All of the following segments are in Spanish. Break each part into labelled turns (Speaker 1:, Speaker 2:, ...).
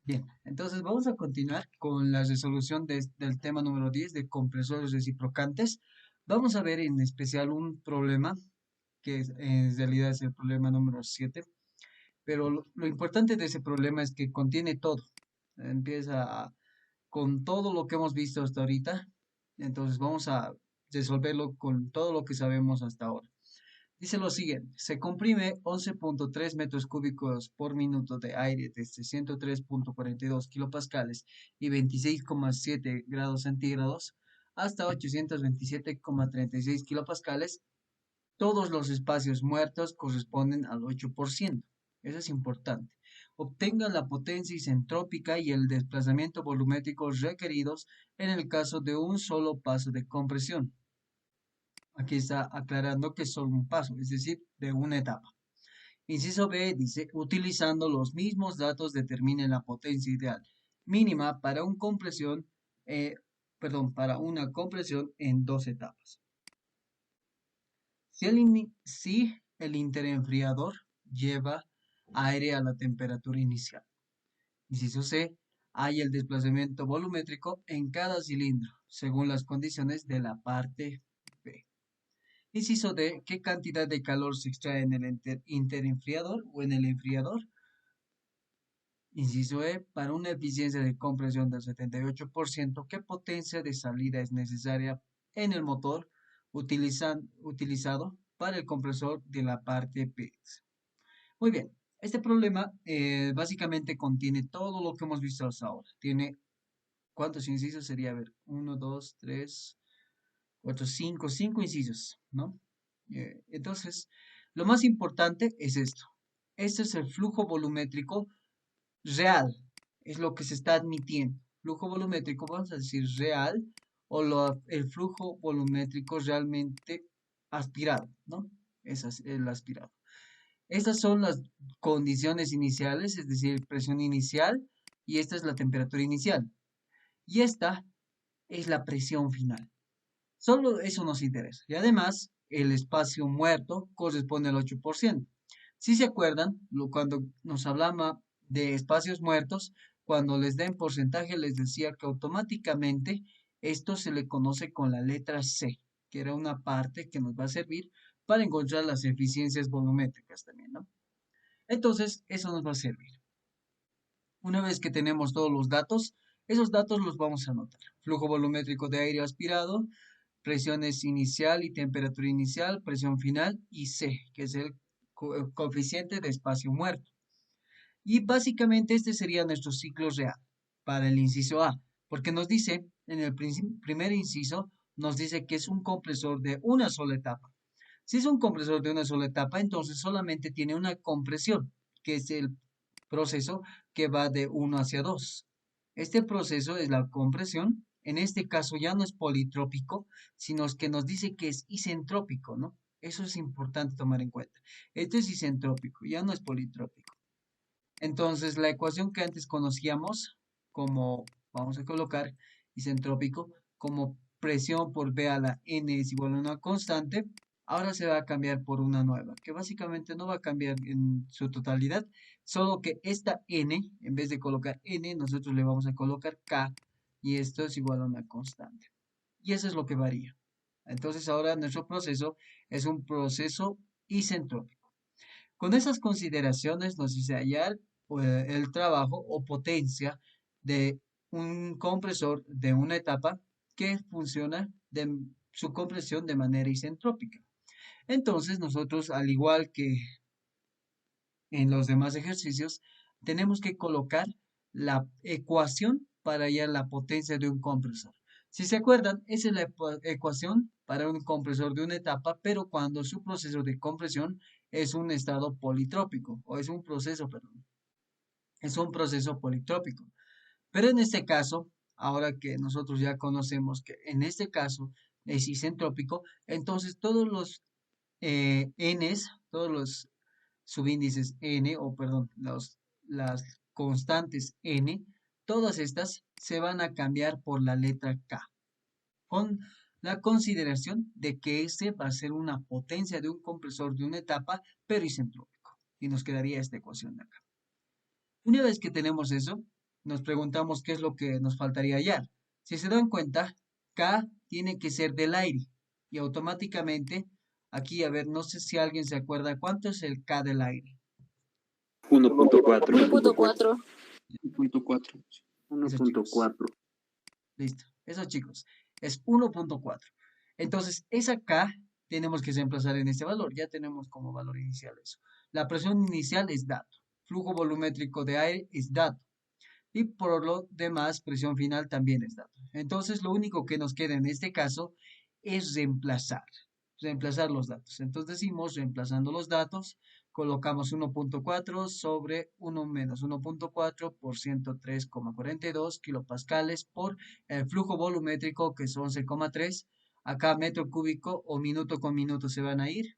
Speaker 1: Bien, entonces vamos a continuar con la resolución del tema número 10 de compresores reciprocantes. Vamos a ver en especial un problema que en realidad es el problema número 7, pero lo importante de ese problema es que contiene todo. Con todo lo que hemos visto hasta ahorita, entonces vamos a resolverlo con todo lo que sabemos hasta ahora. Dice lo siguiente, se comprime 11.3 metros cúbicos por minuto de aire desde 103.42 kilopascales y 26,7 grados centígrados hasta 827,36 kilopascales. Todos los espacios muertos corresponden al 8%. Eso es importante. Obtenga la potencia isentrópica y el desplazamiento volumétrico requeridos en el caso de un solo paso de compresión. Aquí está aclarando que es solo un paso, es decir, de una etapa. Inciso B dice, utilizando los mismos datos determine la potencia ideal mínima para eh, para una compresión en dos etapas. Si el interenfriador lleva aire a la temperatura inicial. Inciso C, hay el desplazamiento volumétrico en cada cilindro, según las condiciones de la parte B. Inciso D, ¿qué cantidad de calor se extrae en el interenfriador o en el enfriador? Inciso E, para una eficiencia de compresión del 78%, ¿qué potencia de salida es necesaria en el motor utilizado para el compresor de la parte P? Muy bien, este problema básicamente contiene todo lo que hemos visto hasta ahora. Tiene, ¿cuántos incisos sería? A ver, uno, 2, 3, 4, 5, 5 incisos, ¿no? Entonces, lo más importante es esto. Este es el flujo volumétrico real, es lo que se está admitiendo. Flujo volumétrico, vamos a decir real, o el flujo volumétrico realmente aspirado, ¿no? Ese es el aspirado. Estas son las condiciones iniciales, es decir, presión inicial, y esta es la temperatura inicial. Y esta es la presión final. Solo eso nos interesa. Y además, el espacio muerto corresponde al 8%. Si se acuerdan, cuando nos hablaba de espacios muertos, cuando les den porcentaje, les decía que automáticamente esto se le conoce con la letra C, que era una parte que nos va a servir para encontrar las eficiencias volumétricas también, ¿no? Entonces, eso nos va a servir. Una vez que tenemos todos los datos, esos datos los vamos a anotar. Flujo volumétrico de aire aspirado, presiones inicial y temperatura inicial, presión final y C, que es el coeficiente de espacio muerto. Y básicamente este sería nuestro ciclo real para el inciso A, porque nos dice, en el primer inciso, nos dice que es un compresor de una sola etapa. Si es un compresor de una sola etapa, entonces solamente tiene una compresión, que es el proceso que va de 1 hacia 2. Este proceso es la compresión. En este caso ya no es politrópico, sino que nos dice que es isentrópico, ¿no? Eso es importante tomar en cuenta. Esto es isentrópico, ya no es politrópico. Entonces, la ecuación que antes conocíamos como, vamos a colocar isentrópico, como presión por B a la N es igual a una constante, ahora se va a cambiar por una nueva, que básicamente no va a cambiar en su totalidad, solo que esta N, en vez de colocar N, nosotros le vamos a colocar K, y esto es igual a una constante. Y eso es lo que varía. Entonces, ahora nuestro proceso es un proceso isentrópico. Con esas consideraciones nos dice hallar el trabajo o potencia de un compresor de una etapa que funciona de su compresión de manera isentrópica. Entonces nosotros, al igual que en los demás ejercicios, tenemos que colocar la ecuación para hallar la potencia de un compresor. Si se acuerdan, esa es la ecuación para un compresor de una etapa, pero cuando su proceso de compresión es un estado politrópico, o es un proceso, perdón, es un proceso politrópico. Pero en este caso, ahora que nosotros ya conocemos que en este caso es isentrópico, entonces todos los n's, todos los subíndices n, o perdón, las constantes n, todas estas se van a cambiar por la letra k, con la consideración de que este va a ser una potencia de un compresor de una etapa, pero isentrópico. Y nos quedaría esta ecuación de acá. Una vez que tenemos eso, nos preguntamos qué es lo que nos faltaría hallar. Si se dan cuenta, K tiene que ser del aire y automáticamente, aquí, a ver, no sé si alguien se acuerda, ¿cuánto es el K del aire?
Speaker 2: 1.4.
Speaker 3: 1.4.
Speaker 2: 1.4.
Speaker 1: Eso, chicos.
Speaker 2: 1.4.
Speaker 1: Listo. Eso, chicos, es 1.4. Entonces, esa K tenemos que reemplazar en este valor. Ya tenemos como valor inicial eso. La presión inicial es dato. Flujo volumétrico de aire es dato. Y por lo demás, presión final también es dato. Entonces, lo único que nos queda en este caso es reemplazar los datos. Entonces decimos, reemplazando los datos, colocamos 1.4 sobre 1 menos 1.4 por 103,42 kilopascales por el flujo volumétrico, que es 11,3. Acá metro cúbico o minuto con minuto se van a ir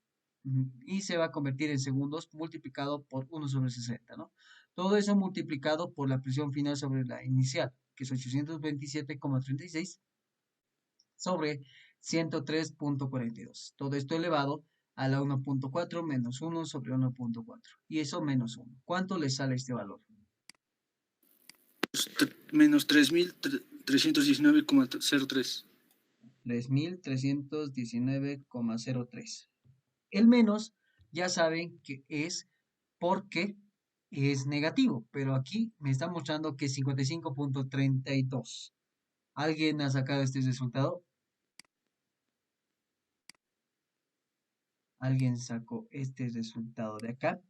Speaker 1: y se va a convertir en segundos multiplicado por 1 sobre 60, ¿no? Todo eso multiplicado por la presión final sobre la inicial, que es 827,36 sobre 103,42. Todo esto elevado a la 1.4 menos 1 sobre 1.4. Y eso menos 1. ¿Cuánto le sale este valor?
Speaker 2: Menos 3.319,03.
Speaker 1: 3.319,03. El menos ya saben que es porque es negativo, pero aquí me está mostrando que es 55,32. ¿Alguien ha sacado este resultado? ¿Alguien sacó este resultado de acá?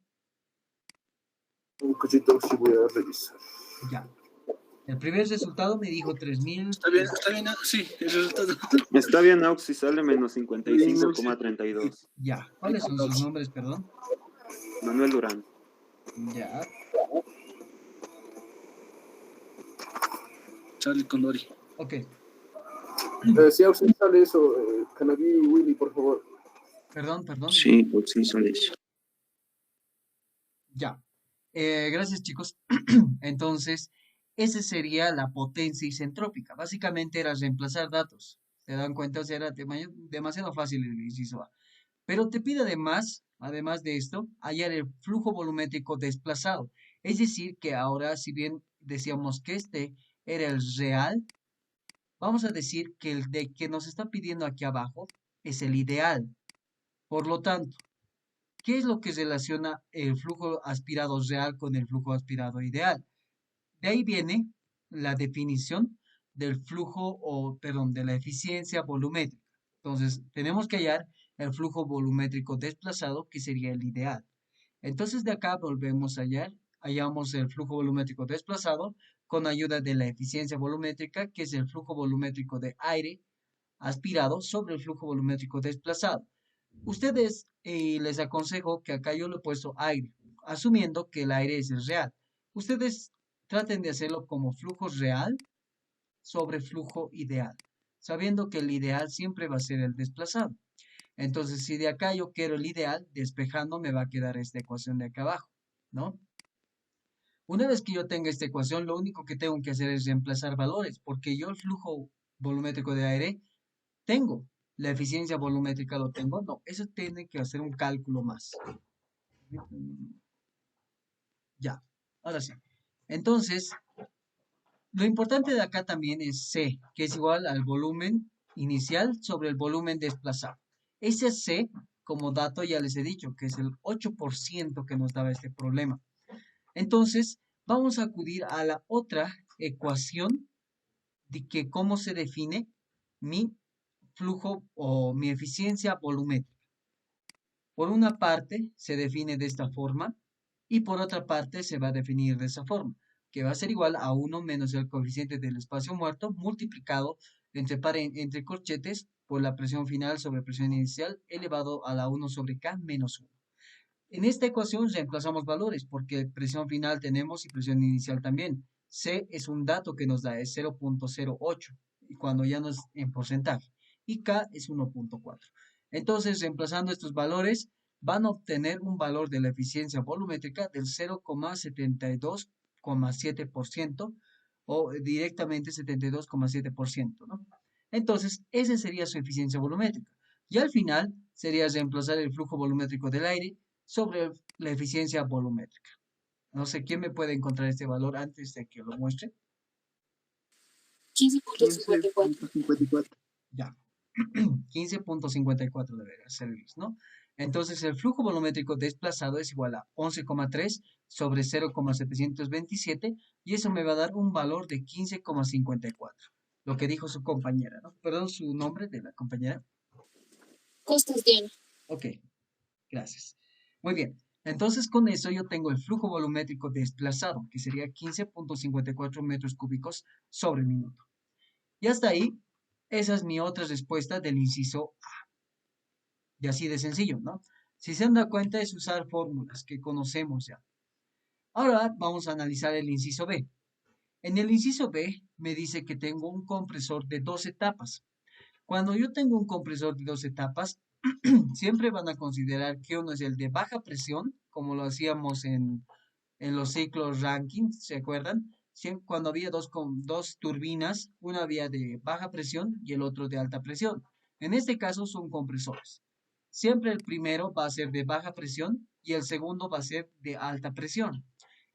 Speaker 4: Un cachito, sí voy a revisar.
Speaker 1: Ya. El primer resultado me dijo 3.000.
Speaker 2: Está bien, sí, el resultado.
Speaker 5: Está bien, Auxi, sale menos 55,32.
Speaker 1: Ya. ¿Cuáles son sus nombres, perdón?
Speaker 5: Manuel Durán.
Speaker 1: Ya.
Speaker 2: Charlie Condori.
Speaker 1: Ok.
Speaker 4: Si a usted sale eso, Canaví y Willy, por favor.
Speaker 1: Perdón.
Speaker 5: Sí, Auxi, sale eso.
Speaker 1: Ya. Gracias, chicos. Entonces, esa sería la potencia isentrópica. Básicamente era reemplazar datos. ¿Se dan cuenta? O sea, era demasiado fácil el inciso A. Pero te pide además de esto, hallar el flujo volumétrico desplazado. Es decir, que ahora, si bien decíamos que este era el real, vamos a decir que el de que nos está pidiendo aquí abajo es el ideal. Por lo tanto, ¿qué es lo que relaciona el flujo aspirado real con el flujo aspirado ideal? De ahí viene la definición del flujo, o perdón, de la eficiencia volumétrica. Entonces, tenemos que hallar el flujo volumétrico desplazado, que sería el ideal. Entonces, de acá volvemos a hallamos el flujo volumétrico desplazado con ayuda de la eficiencia volumétrica, que es el flujo volumétrico de aire aspirado sobre el flujo volumétrico desplazado. Ustedes les aconsejo que acá yo le he puesto aire, asumiendo que el aire es el real. Ustedes traten de hacerlo como flujo real sobre flujo ideal, sabiendo que el ideal siempre va a ser el desplazado. Entonces, si de acá yo quiero el ideal, despejando me va a quedar esta ecuación de acá abajo, ¿no? Una vez que yo tenga esta ecuación, lo único que tengo que hacer es reemplazar valores, porque yo el flujo volumétrico de aire tengo. La eficiencia volumétrica lo tengo. No, eso tiene que hacer un cálculo más. Ya, ahora sí. Entonces, lo importante de acá también es C, que es igual al volumen inicial sobre el volumen desplazado. Ese C, como dato, ya les he dicho, que es el 8% que nos daba este problema. Entonces, vamos a acudir a la otra ecuación de que cómo se define mi flujo o mi eficiencia volumétrica. Por una parte se define de esta forma y por otra parte se va a definir de esa forma, que va a ser igual a 1 menos el coeficiente del espacio muerto multiplicado entre corchetes por la presión final sobre presión inicial elevado a la 1 sobre K menos 1. En esta ecuación reemplazamos valores porque presión final tenemos y presión inicial también. C es un dato que nos da, es 0.08 y cuando ya no es en porcentaje. Y K es 1.4. Entonces, reemplazando estos valores, van a obtener un valor de la eficiencia volumétrica del 0,72,7% o directamente 72,7%, ¿no? Entonces, esa sería su eficiencia volumétrica. Y al final sería reemplazar el flujo volumétrico del aire sobre la eficiencia volumétrica. No sé quién me puede encontrar este valor antes de que lo muestre.
Speaker 3: 15.54.
Speaker 2: 15.54.
Speaker 1: Ya. 15.54 debería servir, ¿no? Entonces el flujo volumétrico desplazado es igual a 11,3 sobre 0,727 y eso me va a dar un valor de 15,54. Lo que dijo su compañera, ¿no? Perdón, su nombre de la compañera.
Speaker 3: Costas Diana.
Speaker 1: Ok, gracias. Muy bien. Entonces con eso yo tengo el flujo volumétrico desplazado, que sería 15.54 metros cúbicos sobre minuto. Y hasta ahí, esa es mi otra respuesta del inciso A. Y así de sencillo, ¿no? Si se han dado cuenta es usar fórmulas que conocemos ya. Ahora vamos a analizar el inciso B. En el inciso B me dice que tengo un compresor de 2 etapas. Cuando yo tengo un compresor de 2 etapas, siempre van a considerar que uno es el de baja presión, como lo hacíamos en los ciclos Rankins, ¿se acuerdan? Cuando había dos turbinas, una había de baja presión y el otro de alta presión. En este caso son compresores. Siempre el primero va a ser de baja presión y el segundo va a ser de alta presión.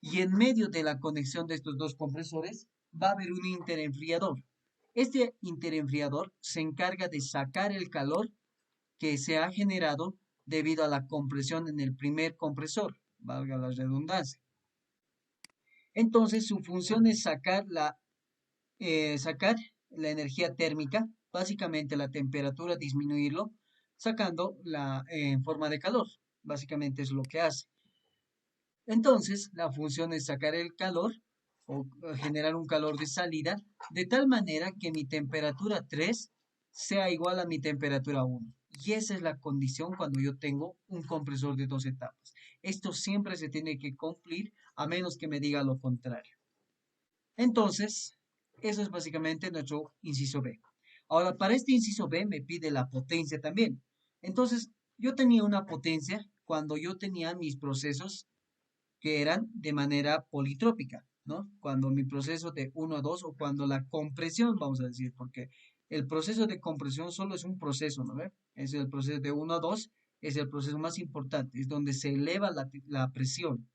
Speaker 1: Y en medio de la conexión de estos dos compresores va a haber un interenfriador. Este interenfriador se encarga de sacar el calor que se ha generado debido a la compresión en el primer compresor, valga la redundancia. Entonces, su función es sacar la energía térmica, básicamente la temperatura, disminuirlo, sacando en forma de calor. Básicamente es lo que hace. Entonces, la función es sacar el calor o generar un calor de salida, de tal manera que mi temperatura 3 sea igual a mi temperatura 1. Y esa es la condición cuando yo tengo un compresor de 2 etapas. Esto siempre se tiene que cumplir a menos que me diga lo contrario. Entonces, eso es básicamente nuestro inciso B. Ahora, para este inciso B me pide la potencia también. Entonces, yo tenía una potencia cuando yo tenía mis procesos que eran de manera politrópica, ¿no? Cuando mi proceso de 1 a 2 o cuando la compresión, vamos a decir, porque el proceso de compresión solo es un proceso, ¿no? Es el proceso de 1 a 2, es el proceso más importante, es donde se eleva la presión.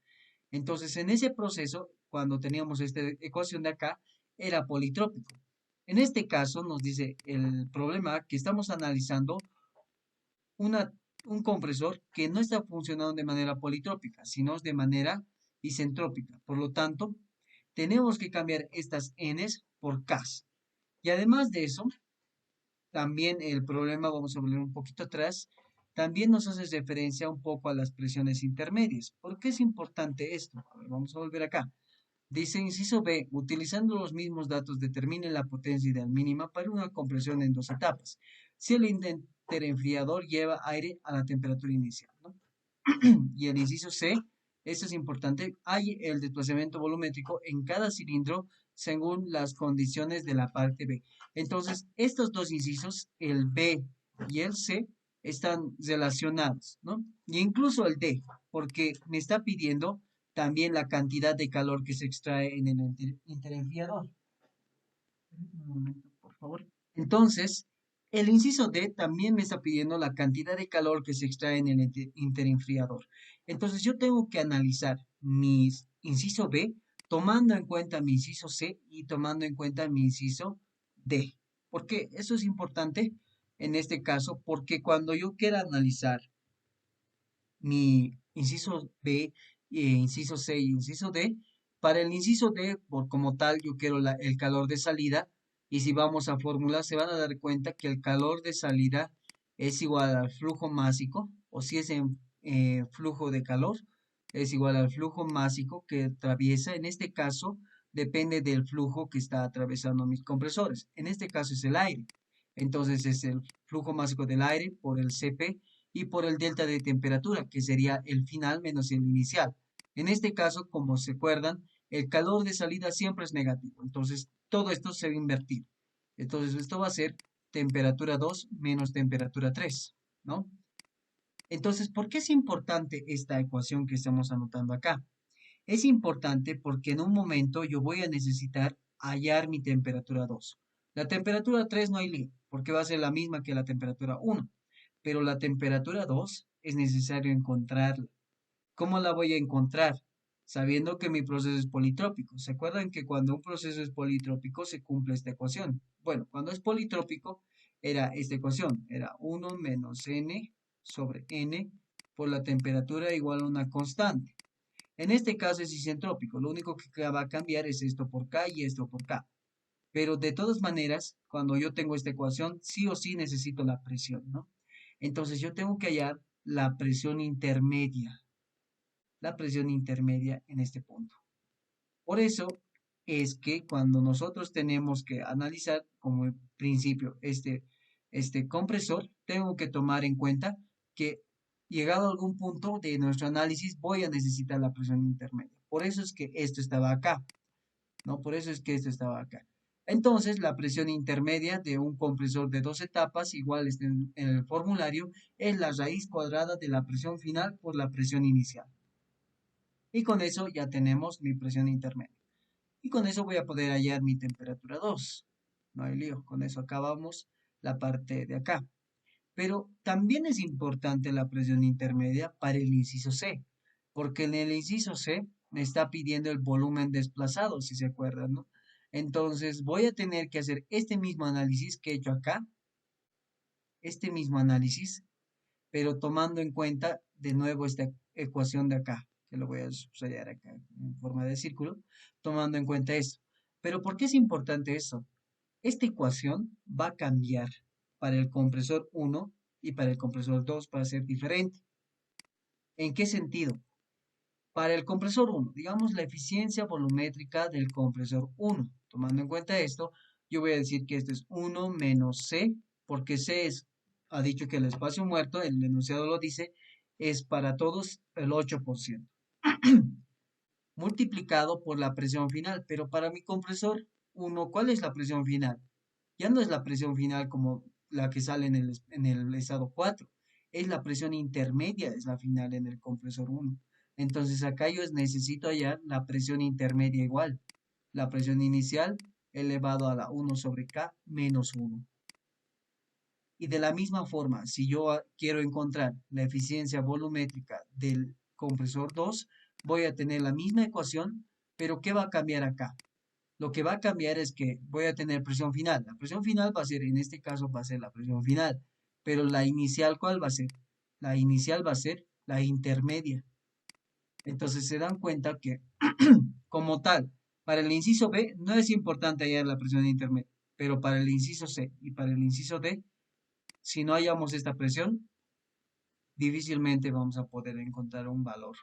Speaker 1: Entonces, en ese proceso, cuando teníamos esta ecuación de acá, era politrópico. En este caso, nos dice el problema que estamos analizando un compresor que no está funcionando de manera politrópica, sino de manera isentrópica. Por lo tanto, tenemos que cambiar estas n's por k's. Y además de eso, también el problema, vamos a volver un poquito atrás, también nos hace referencia un poco a las presiones intermedias. ¿Por qué es importante esto? A ver, vamos a volver acá. Dice inciso B, utilizando los mismos datos, determine la potencia ideal mínima para una compresión en 2 etapas. Si el interenfriador lleva aire a la temperatura inicial, ¿no? Y el inciso C, esto es importante, hay el desplazamiento volumétrico en cada cilindro según las condiciones de la parte B. Entonces, estos dos incisos, el B y el C, están relacionados, ¿no? Y incluso el D, porque me está pidiendo también la cantidad de calor que se extrae en el interenfriador. Un momento, por favor. Entonces, el inciso D también me está pidiendo la cantidad de calor que se extrae en el interenfriador. Entonces, yo tengo que analizar mi inciso B tomando en cuenta mi inciso C y tomando en cuenta mi inciso D. ¿Por qué? Eso es importante en este caso, porque cuando yo quiera analizar mi inciso B, inciso C y inciso D. Para el inciso D, por como tal, yo quiero el calor de salida. Y si vamos a fórmula, se van a dar cuenta que el calor de salida es igual al flujo másico, o si es en flujo de calor, es igual al flujo másico que atraviesa. En este caso, depende del flujo que está atravesando mis compresores. En este caso es el aire. Entonces es el flujo másico del aire por el CP y por el delta de temperatura, que sería el final menos el inicial. En este caso, como se acuerdan, el calor de salida siempre es negativo. Entonces, todo esto se va a invertir. Entonces, esto va a ser temperatura 2 menos temperatura 3, ¿no? Entonces, ¿por qué es importante esta ecuación que estamos anotando acá? Es importante porque en un momento yo voy a necesitar hallar mi temperatura 2. La temperatura 3 no hay lío, porque va a ser la misma que la temperatura 1. Pero la temperatura 2 es necesario encontrarla. ¿Cómo la voy a encontrar? sabiendo que mi proceso es politrópico. ¿Se acuerdan que cuando un proceso es politrópico se cumple esta ecuación? Bueno, cuando es politrópico era esta ecuación, era 1 menos n sobre n por la temperatura igual a una constante. En este caso es isentrópico, lo único que va a cambiar es esto por k y esto por k. Pero de todas maneras, cuando yo tengo esta ecuación, sí o sí necesito la presión, ¿no? Entonces yo tengo que hallar la presión intermedia en este punto. Por eso es que cuando nosotros tenemos que analizar como principio este compresor, tengo que tomar en cuenta que llegado a algún punto de nuestro análisis voy a necesitar la presión intermedia. Por eso es que esto estaba acá, ¿no? Por eso es que esto estaba acá. Entonces, la presión intermedia de un compresor de 2 etapas, igual está en el formulario, es la raíz cuadrada de la presión final por la presión inicial. Y con eso ya tenemos mi presión intermedia. Y con eso voy a poder hallar mi temperatura 2. No hay lío, con eso acabamos la parte de acá. Pero también es importante la presión intermedia para el inciso C, porque en el inciso C me está pidiendo el volumen desplazado, si se acuerdan, ¿no? Entonces voy a tener que hacer este mismo análisis que he hecho acá, este mismo análisis, pero tomando en cuenta de nuevo esta ecuación de acá, que lo voy a subrayar acá en forma de círculo, tomando en cuenta esto. Pero ¿por qué es importante eso? Esta ecuación va a cambiar para el compresor 1 y para el compresor 2 va a ser diferente. ¿En qué sentido? Para el compresor 1, digamos la eficiencia volumétrica del compresor 1. Tomando en cuenta esto, yo voy a decir que esto es 1 menos C, porque C ha dicho que el espacio muerto, el enunciado lo dice, es para todos el 8%. Multiplicado por la presión final. Pero para mi compresor 1, ¿cuál es la presión final? Ya no es la presión final como la que sale en el estado 4. Es la presión intermedia, es la final en el compresor 1. Entonces acá yo necesito hallar la presión intermedia igual. La presión inicial elevado a la 1 sobre K menos 1. Y de la misma forma, si yo quiero encontrar la eficiencia volumétrica del compresor 2, voy a tener la misma ecuación, pero ¿qué va a cambiar acá? Lo que va a cambiar es que voy a tener presión final. La presión final va a ser, en este caso, va a ser la presión final. Pero la inicial, ¿cuál va a ser? La inicial va a ser la intermedia. Entonces se dan cuenta que, como tal, para el inciso B no es importante hallar la presión intermedia, pero para el inciso C y para el inciso D, si no hallamos esta presión, difícilmente vamos a poder encontrar un valor,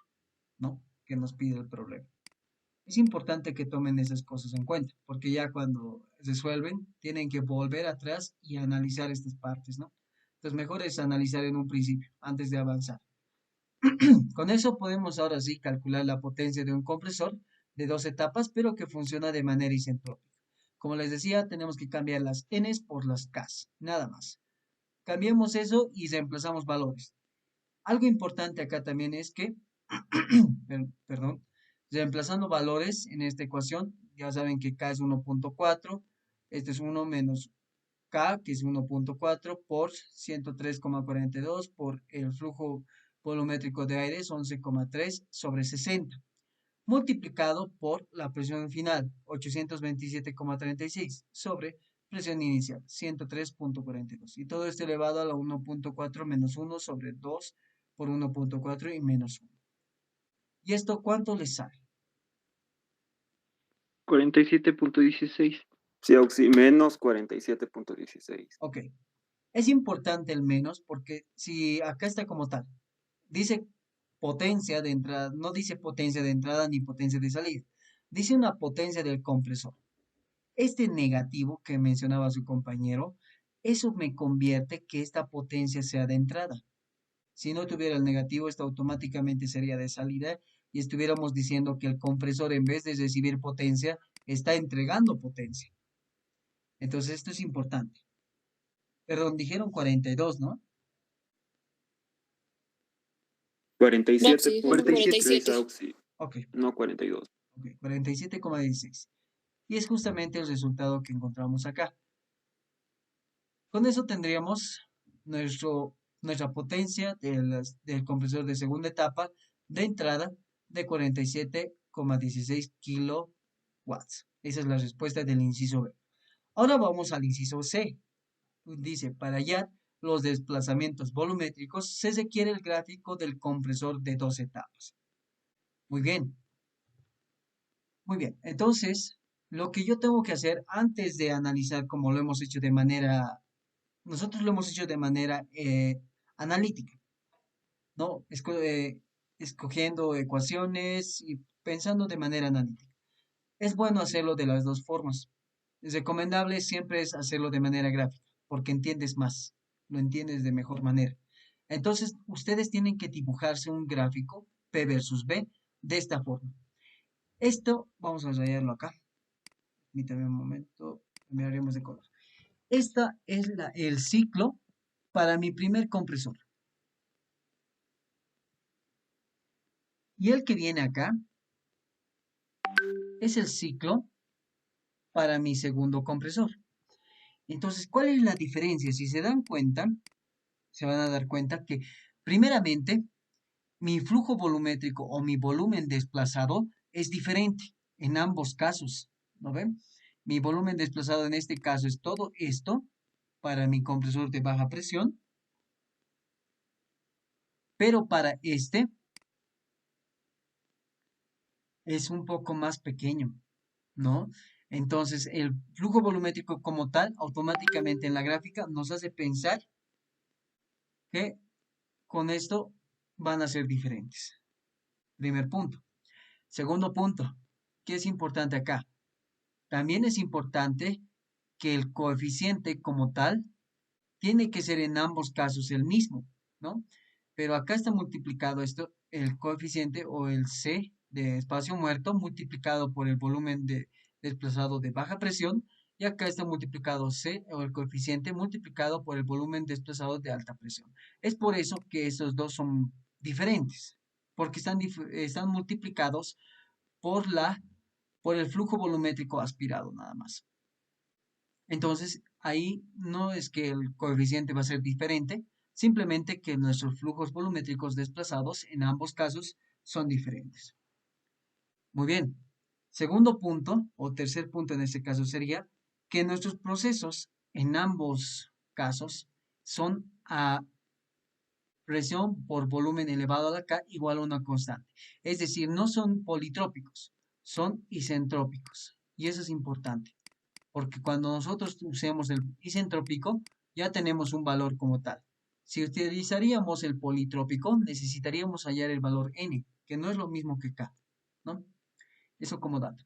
Speaker 1: ¿no? Que nos pide el problema. Es importante que tomen esas cosas en cuenta, porque ya cuando resuelven, tienen que volver atrás y analizar estas partes, ¿no? Entonces, mejor es analizar en un principio, antes de avanzar. Con eso podemos ahora sí calcular la potencia de un compresor de 2 etapas, pero que funciona de manera isentrópica. Como les decía, tenemos que cambiar las n's por las k's, nada más. Cambiemos eso y reemplazamos valores. Algo importante acá también es que, perdón, reemplazando valores en esta ecuación, ya saben que K es 1.4, este es 1 menos K, que es 1.4 por 103,42 por el flujo volumétrico de aire es 11,3 sobre 60, multiplicado por la presión final, 827,36 sobre presión inicial, 103,42. Y todo esto elevado a la 1.4 menos 1 sobre 2 por 1.4 y menos 1. ¿Y esto cuánto les sale?
Speaker 6: 47.16.
Speaker 5: Sí, Oxy, menos 47.16.
Speaker 1: Ok. Es importante el menos porque si acá está como tal, dice potencia de entrada, no dice potencia de entrada ni potencia de salida, dice una potencia del compresor. Este negativo que mencionaba su compañero, eso me convierte que esta potencia sea de entrada. Si no tuviera el negativo, esto automáticamente sería de salida y estuviéramos diciendo que el compresor en vez de recibir potencia, está entregando potencia. Entonces esto es importante. Perdón, dijeron 42, ¿no?
Speaker 5: 47.16 Oxy,
Speaker 1: Ok,
Speaker 5: no 42.
Speaker 1: ok, 47,16. Y es justamente el resultado que encontramos acá. Con eso tendríamos nuestra potencia del compresor de segunda etapa de entrada de 47,16 kilowatts. Esa es la respuesta del inciso B. Ahora vamos al inciso C. Dice, para hallar los desplazamientos volumétricos se requiere el gráfico del compresor de 2 etapas. Muy bien. Muy bien. Entonces, lo que yo tengo que hacer antes de analizar como lo hemos hecho de manera, nosotros lo hemos hecho de manera analítica, ¿no? Escogiendo ecuaciones y pensando de manera analítica. Es bueno hacerlo de las dos formas. Es recomendable siempre es hacerlo de manera gráfica, porque entiendes más, lo entiendes de mejor manera. Entonces, ustedes tienen que dibujarse un gráfico P versus B de esta forma. Esto, vamos a rayarlo acá. Permítame un momento, cambiaremos de color. Esta es el ciclo para mi primer compresor. Y el que viene acá es el ciclo para mi segundo compresor. Entonces, ¿cuál es la diferencia? Si se dan cuenta, se van a dar cuenta que primeramente mi flujo volumétrico o mi volumen desplazado es diferente en ambos casos, ¿no ven? Mi volumen desplazado en este caso es todo esto para mi compresor de baja presión, pero para este es un poco más pequeño, ¿no? Entonces, el flujo volumétrico como tal, automáticamente en la gráfica nos hace pensar que con esto van a ser diferentes. Primer punto. Segundo punto, ¿qué es importante acá? También es importante que el coeficiente como tal tiene que ser en ambos casos el mismo, ¿no? Pero acá está multiplicado esto, el coeficiente o el C de espacio muerto multiplicado por el volumen desplazado de baja presión y acá está multiplicado C o el coeficiente multiplicado por el volumen desplazado de alta presión. Es por eso que esos dos son diferentes, porque están multiplicados por el flujo volumétrico aspirado nada más. Entonces, ahí no es que el coeficiente va a ser diferente, simplemente que nuestros flujos volumétricos desplazados en ambos casos son diferentes. Muy bien. Segundo punto, o tercer punto en este caso sería que nuestros procesos en ambos casos son a presión por volumen elevado a la K igual a una constante. Es decir, no son politrópicos, son isentrópicos. Y eso es importante, porque cuando nosotros usemos el isentrópico, ya tenemos un valor como tal. Si utilizaríamos el politrópico, necesitaríamos hallar el valor n, que no es lo mismo que k, ¿no? Eso como dato.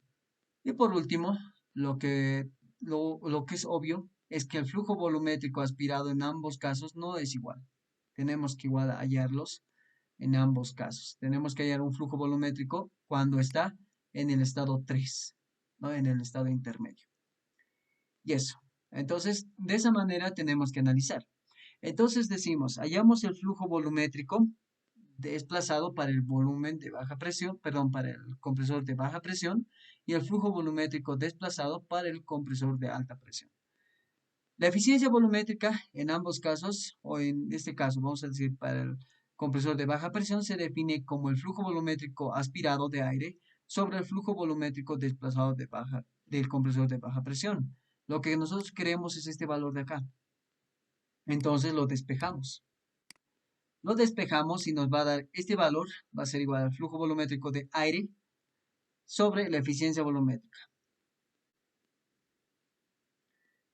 Speaker 1: Y por último, lo que es obvio es que el flujo volumétrico aspirado en ambos casos no es igual. Tenemos que igual hallarlos en ambos casos. Tenemos que hallar un flujo volumétrico cuando está en el estado 3, ¿no? En el estado intermedio. Y eso. Entonces, de esa manera tenemos que analizar. Entonces decimos, hallamos el flujo volumétrico desplazado para el volumen de baja presión, perdón, para el compresor de baja presión y el flujo volumétrico desplazado para el compresor de alta presión. La eficiencia volumétrica en ambos casos, o en este caso vamos a decir para el compresor de baja presión, se define como el flujo volumétrico aspirado de aire sobre el flujo volumétrico desplazado del compresor de baja presión. Lo que nosotros queremos es este valor de acá. Entonces lo despejamos. Lo despejamos y nos va a dar este valor, va a ser igual al flujo volumétrico de aire sobre la eficiencia volumétrica.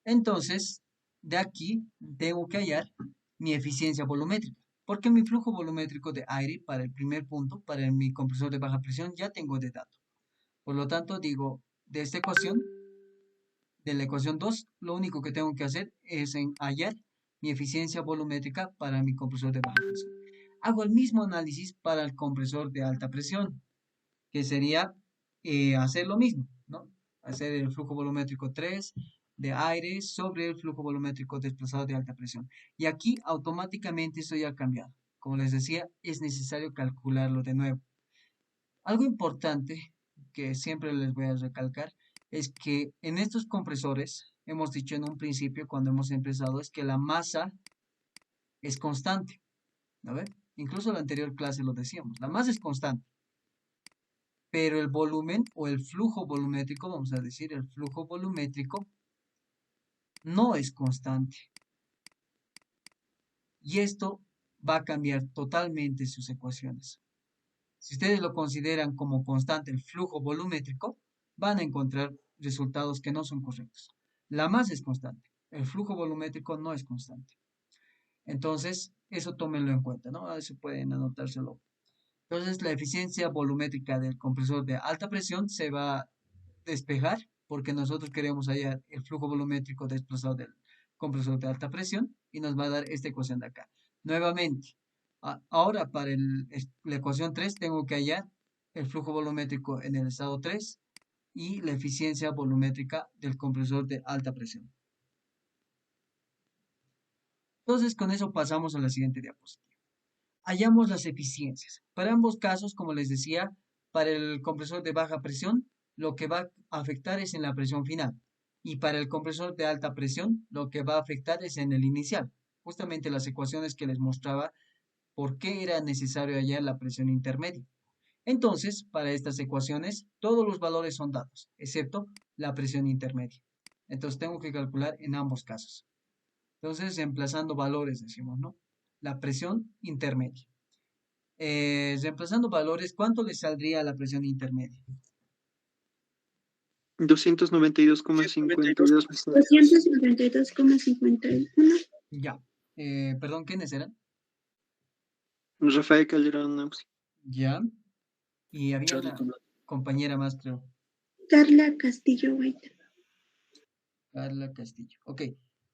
Speaker 1: Entonces, de aquí tengo que hallar mi eficiencia volumétrica, porque mi flujo volumétrico de aire para el primer punto, para mi compresor de baja presión, ya tengo de dato. Por lo tanto, digo, de esta ecuación, de la ecuación 2, lo único que tengo que hacer es hallar mi eficiencia volumétrica para mi compresor de baja presión. Hago el mismo análisis para el compresor de alta presión, que sería hacer lo mismo, ¿no? Hacer el flujo volumétrico 3 de aire sobre el flujo volumétrico desplazado de alta presión. Y aquí automáticamente esto ya ha cambiado. Como les decía, es necesario calcularlo de nuevo. Algo importante que siempre les voy a recalcar es que en estos compresores, hemos dicho en un principio cuando hemos empezado, es que la masa es constante, ¿no ven? Incluso en la anterior clase lo decíamos, la masa es constante. pero el volumen o el flujo volumétrico, vamos a decir, el flujo volumétrico no es constante. Y esto va a cambiar totalmente sus ecuaciones. Si ustedes lo consideran como constante el flujo volumétrico, van a encontrar resultados que no son correctos. La masa es constante, el flujo volumétrico no es constante. Entonces, eso tómenlo en cuenta, ¿no? Eso pueden anotárselo. Entonces, la eficiencia volumétrica del compresor de alta presión se va a despejar porque nosotros queremos hallar el flujo volumétrico desplazado del compresor de alta presión y nos va a dar esta ecuación de acá. Nuevamente, ahora para la ecuación 3 tengo que hallar el flujo volumétrico en el estado 3 y la eficiencia volumétrica del compresor de alta presión. Entonces, con eso pasamos a la siguiente diapositiva. Hallamos las eficiencias. Para ambos casos, como les decía, para el compresor de baja presión, lo que va a afectar es en la presión final. Y para el compresor de alta presión, lo que va a afectar es en el inicial. Justamente las ecuaciones que les mostraba por qué era necesario hallar la presión intermedia. Entonces, para estas ecuaciones, todos los valores son dados, excepto la presión intermedia. Entonces, tengo que calcular en ambos casos. Entonces, reemplazando valores, decimos, ¿no? La presión intermedia. Reemplazando valores, ¿cuánto le saldría a la presión intermedia?
Speaker 6: 292,52.
Speaker 3: 292,51.
Speaker 1: Ya. Perdón, ¿quiénes eran?
Speaker 6: Rafael Calderón Nausi.
Speaker 1: Ya. Y había
Speaker 2: Charlie
Speaker 1: una
Speaker 2: con
Speaker 1: compañera más, creo.
Speaker 3: Carla Castillo White.
Speaker 1: Carla Castillo. Ok,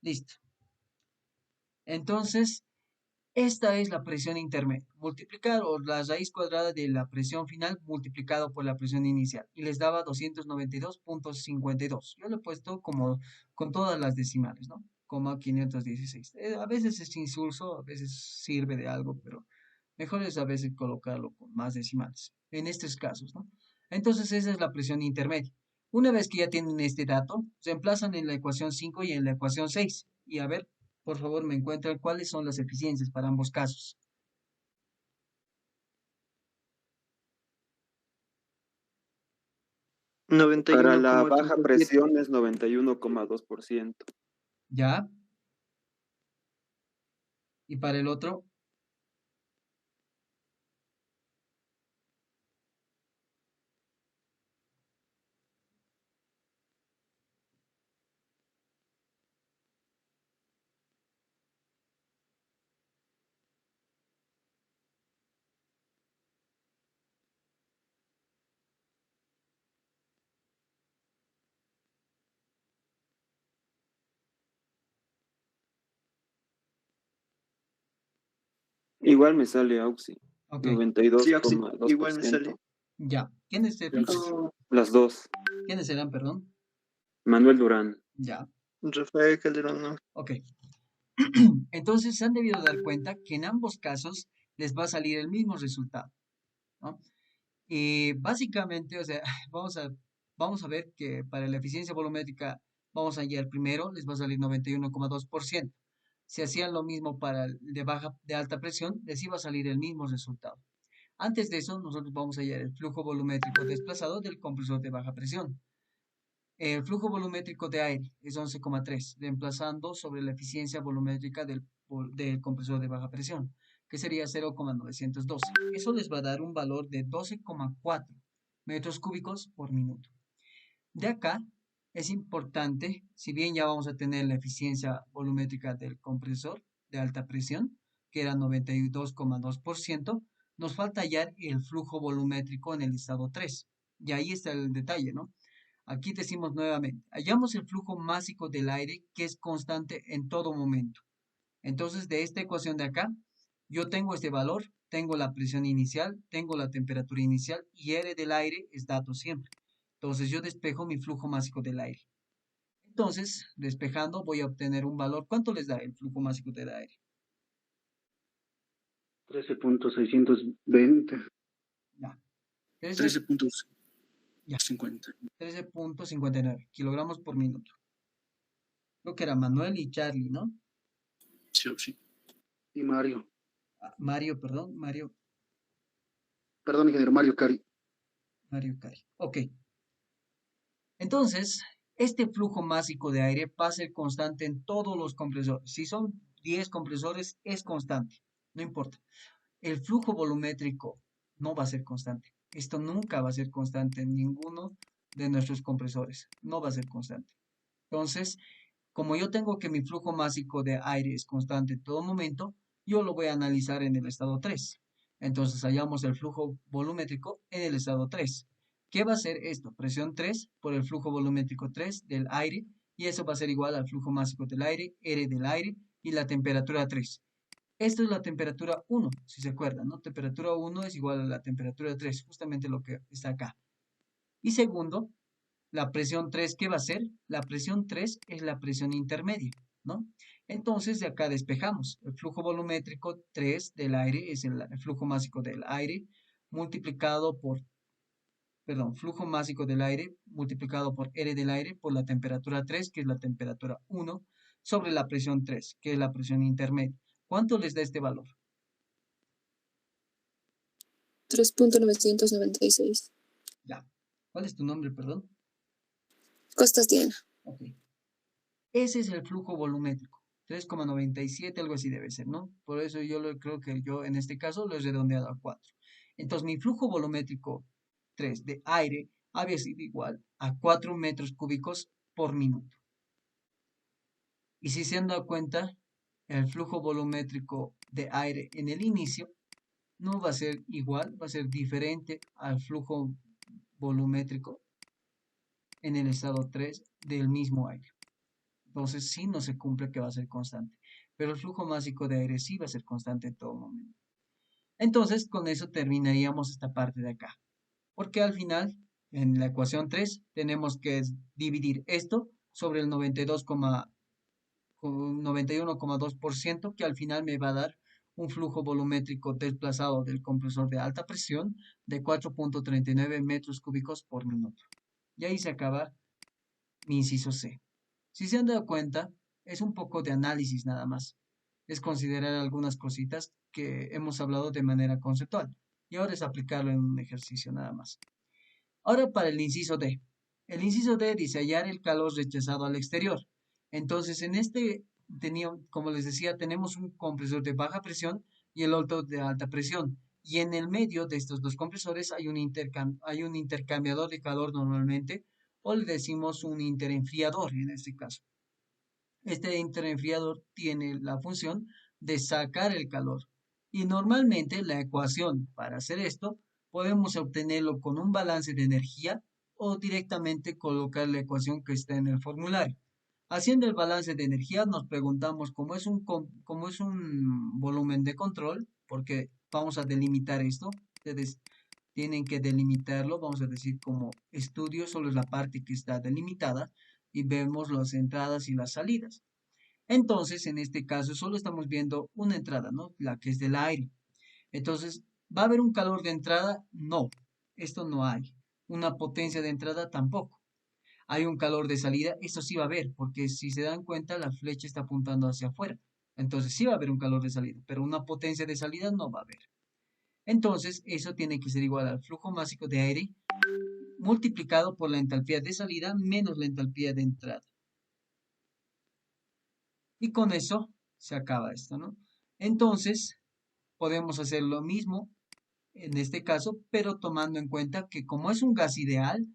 Speaker 1: listo. Entonces, esta es la presión intermedia. Multiplicar o la raíz cuadrada de la presión final multiplicado por la presión inicial. Y les daba 292,52. Yo lo he puesto como con todas las decimales, ¿no? Coma 516. A veces es insulso, a veces sirve de algo, pero mejor es a veces colocarlo con más decimales. En estos casos, ¿no? Entonces, esa es la presión intermedia. Una vez que ya tienen este dato, reemplazan en la ecuación 5 y en la ecuación 6. Y a ver, por favor, me encuentran cuáles son las eficiencias para ambos casos.
Speaker 5: Para la baja
Speaker 6: 91,87.
Speaker 5: presión es 91,2%.
Speaker 1: ¿Ya? Y para el otro,
Speaker 5: Igual me sale Auxi.
Speaker 1: ok,
Speaker 6: Sí, Auxi, igual me
Speaker 5: 92,2%.
Speaker 6: sale.
Speaker 1: ya. ¿Quiénes,
Speaker 5: Las dos.
Speaker 1: ¿quiénes eran, perdón?
Speaker 5: Manuel Durán.
Speaker 1: Ya,
Speaker 6: Rafael Calderón Nausi.
Speaker 1: ok. Entonces se han debido dar cuenta que en ambos casos les va a salir el mismo resultado, ¿no? Y básicamente, o sea, vamos a ver que para la eficiencia volumétrica vamos a hallar primero, les va a salir 91,2%. Si hacían lo mismo para el de alta presión, les iba a salir el mismo resultado. Antes de eso, nosotros vamos a hallar el flujo volumétrico desplazado del compresor de baja presión. El flujo volumétrico de aire es 11,3, reemplazando sobre la eficiencia volumétrica del compresor de baja presión, que sería 0,912. Eso les va a dar un valor de 12,4 metros cúbicos por minuto. De acá es importante, si bien ya vamos a tener la eficiencia volumétrica del compresor de alta presión, que era 92,2%, nos falta hallar el flujo volumétrico en el estado 3. Y ahí está el detalle, ¿no? Aquí decimos nuevamente, hallamos el flujo másico del aire que es constante en todo momento. Entonces, de esta ecuación de acá, yo tengo este valor, tengo la presión inicial, tengo la temperatura inicial y R del aire es dato siempre. Entonces, yo despejo mi flujo másico del aire. Entonces, despejando, voy a obtener un valor. ¿Cuánto les da el flujo másico del aire?
Speaker 7: 13.620.
Speaker 1: Ya. 13.50.
Speaker 2: 13.50.
Speaker 1: 13,59 kilogramos por minuto. Creo que era Manuel y Charlie, ¿no?
Speaker 2: Sí, sí.
Speaker 7: Y Mario.
Speaker 1: Mario, perdón, Mario.
Speaker 7: Perdón, ingeniero Mario Cari.
Speaker 1: Mario Cari. Ok. Entonces, este flujo másico de aire va a ser constante en todos los compresores. Si son 10 compresores, es constante. No importa. El flujo volumétrico no va a ser constante. Esto nunca va a ser constante en ninguno de nuestros compresores. No va a ser constante. Entonces, como yo tengo que mi flujo másico de aire es constante en todo momento, yo lo voy a analizar en el estado 3. Entonces hallamos el flujo volumétrico en el estado 3. ¿Qué va a ser esto? Presión 3 por el flujo volumétrico 3 del aire, y eso va a ser igual al flujo másico del aire, R del aire, y la temperatura 3. Esto es la temperatura 1, si se acuerdan, ¿no? Temperatura 1 es igual a la temperatura 3, justamente lo que está acá. Y segundo, la presión 3, ¿qué va a ser? La presión 3 es la presión intermedia, ¿no? Entonces, de acá despejamos. El flujo volumétrico 3 del aire es el flujo másico del aire multiplicado por, perdón, flujo másico del aire multiplicado por R del aire por la temperatura 3, que es la temperatura 1, sobre la presión 3, que es la presión intermedia. ¿Cuánto les da este valor?
Speaker 7: 3.996.
Speaker 1: Ya. ¿Cuál es tu nombre, perdón?
Speaker 7: Costas Diana.
Speaker 1: Ok. Ese es el flujo volumétrico. 3,97, algo así debe ser, ¿no? Por eso creo que yo en este caso lo he redondeado a 4. Entonces mi flujo volumétrico 3 de aire había sido igual a 4 metros cúbicos por minuto. Y si se han dado cuenta, el flujo volumétrico de aire en el inicio no va a ser igual, va a ser diferente al flujo volumétrico en el estado 3 del mismo aire. Entonces sí no se cumple que va a ser constante, pero el flujo másico de aire sí va a ser constante en todo momento. Entonces con eso terminaríamos esta parte de acá, porque al final en la ecuación 3 tenemos que dividir esto sobre el 91,2%, que al final me va a dar un flujo volumétrico desplazado del compresor de alta presión de 4.39 metros cúbicos por minuto. Y ahí se acaba mi inciso C. Si se han dado cuenta, es un poco de análisis nada más. Es considerar algunas cositas que hemos hablado de manera conceptual. Y ahora es aplicarlo en un ejercicio nada más. Ahora para el inciso D. El inciso D dice hallar el calor rechazado al exterior. Entonces en este, como les decía, tenemos un compresor de baja presión y el otro de alta presión. Y en el medio de estos dos compresores hay un intercambiador de calor normalmente, o le decimos un interenfriador en este caso. Este interenfriador tiene la función de sacar el calor. Y normalmente la ecuación para hacer esto podemos obtenerlo con un balance de energía o directamente colocar la ecuación que está en el formulario. Haciendo el balance de energía nos preguntamos cómo es un volumen de control, porque vamos a delimitar esto. Ustedes tienen que delimitarlo, vamos a decir como estudio, solo es la parte que está delimitada y vemos las entradas y las salidas. Entonces, en este caso, solo estamos viendo una entrada, ¿no? La que es del aire. Entonces, ¿va a haber un calor de entrada? No, esto no hay. Una potencia de entrada tampoco. Hay un calor de salida, esto sí va a haber, porque si se dan cuenta, la flecha está apuntando hacia afuera. Entonces, sí va a haber un calor de salida, pero una potencia de salida no va a haber. Entonces, eso tiene que ser igual al flujo másico de aire multiplicado por la entalpía de salida menos la entalpía de entrada. Y con eso se acaba esto, ¿no? Entonces, podemos hacer lo mismo en este caso, pero tomando en cuenta que como es un gas ideal,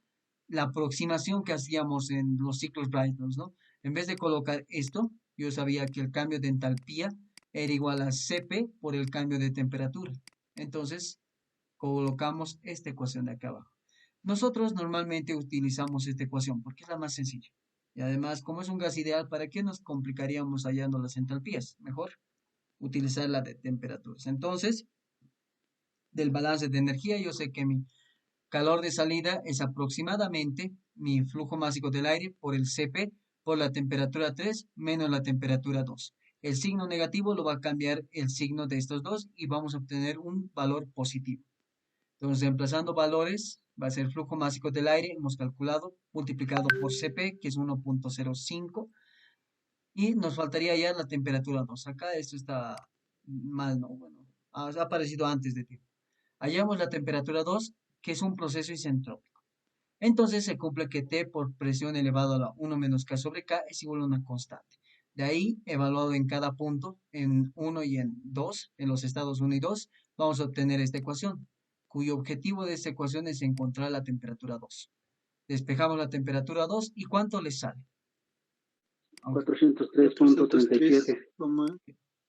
Speaker 1: la aproximación que hacíamos en los ciclos Brightons, ¿no? En vez de colocar esto, yo sabía que el cambio de entalpía era igual a Cp por el cambio de temperatura. Entonces, colocamos esta ecuación de acá abajo. Nosotros normalmente utilizamos esta ecuación porque es la más sencilla. Y además, como es un gas ideal, ¿para qué nos complicaríamos hallando las entalpías? Mejor utilizar la de temperaturas. Entonces, del balance de energía, yo sé que mi calor de salida es aproximadamente mi flujo másico del aire por el Cp por la temperatura 3 menos la temperatura 2. El signo negativo lo va a cambiar el signo de estos dos y vamos a obtener un valor positivo. Entonces, reemplazando valores, va a ser flujo másico del aire, hemos calculado, multiplicado por Cp, que es 1.05, y nos faltaría ya la temperatura 2. Acá esto está mal, ¿no? Bueno, ha aparecido antes de tiempo. Hallamos la temperatura 2 que es un proceso isentrópico. Entonces se cumple que T por presión elevado a la 1 menos K sobre K es igual a una constante. De ahí, evaluado en cada punto, en 1 y en 2, en los estados 1 y 2, vamos a obtener esta ecuación, cuyo objetivo de esta ecuación es encontrar la temperatura 2. Despejamos la temperatura 2 y ¿cuánto les sale?
Speaker 4: 403.37.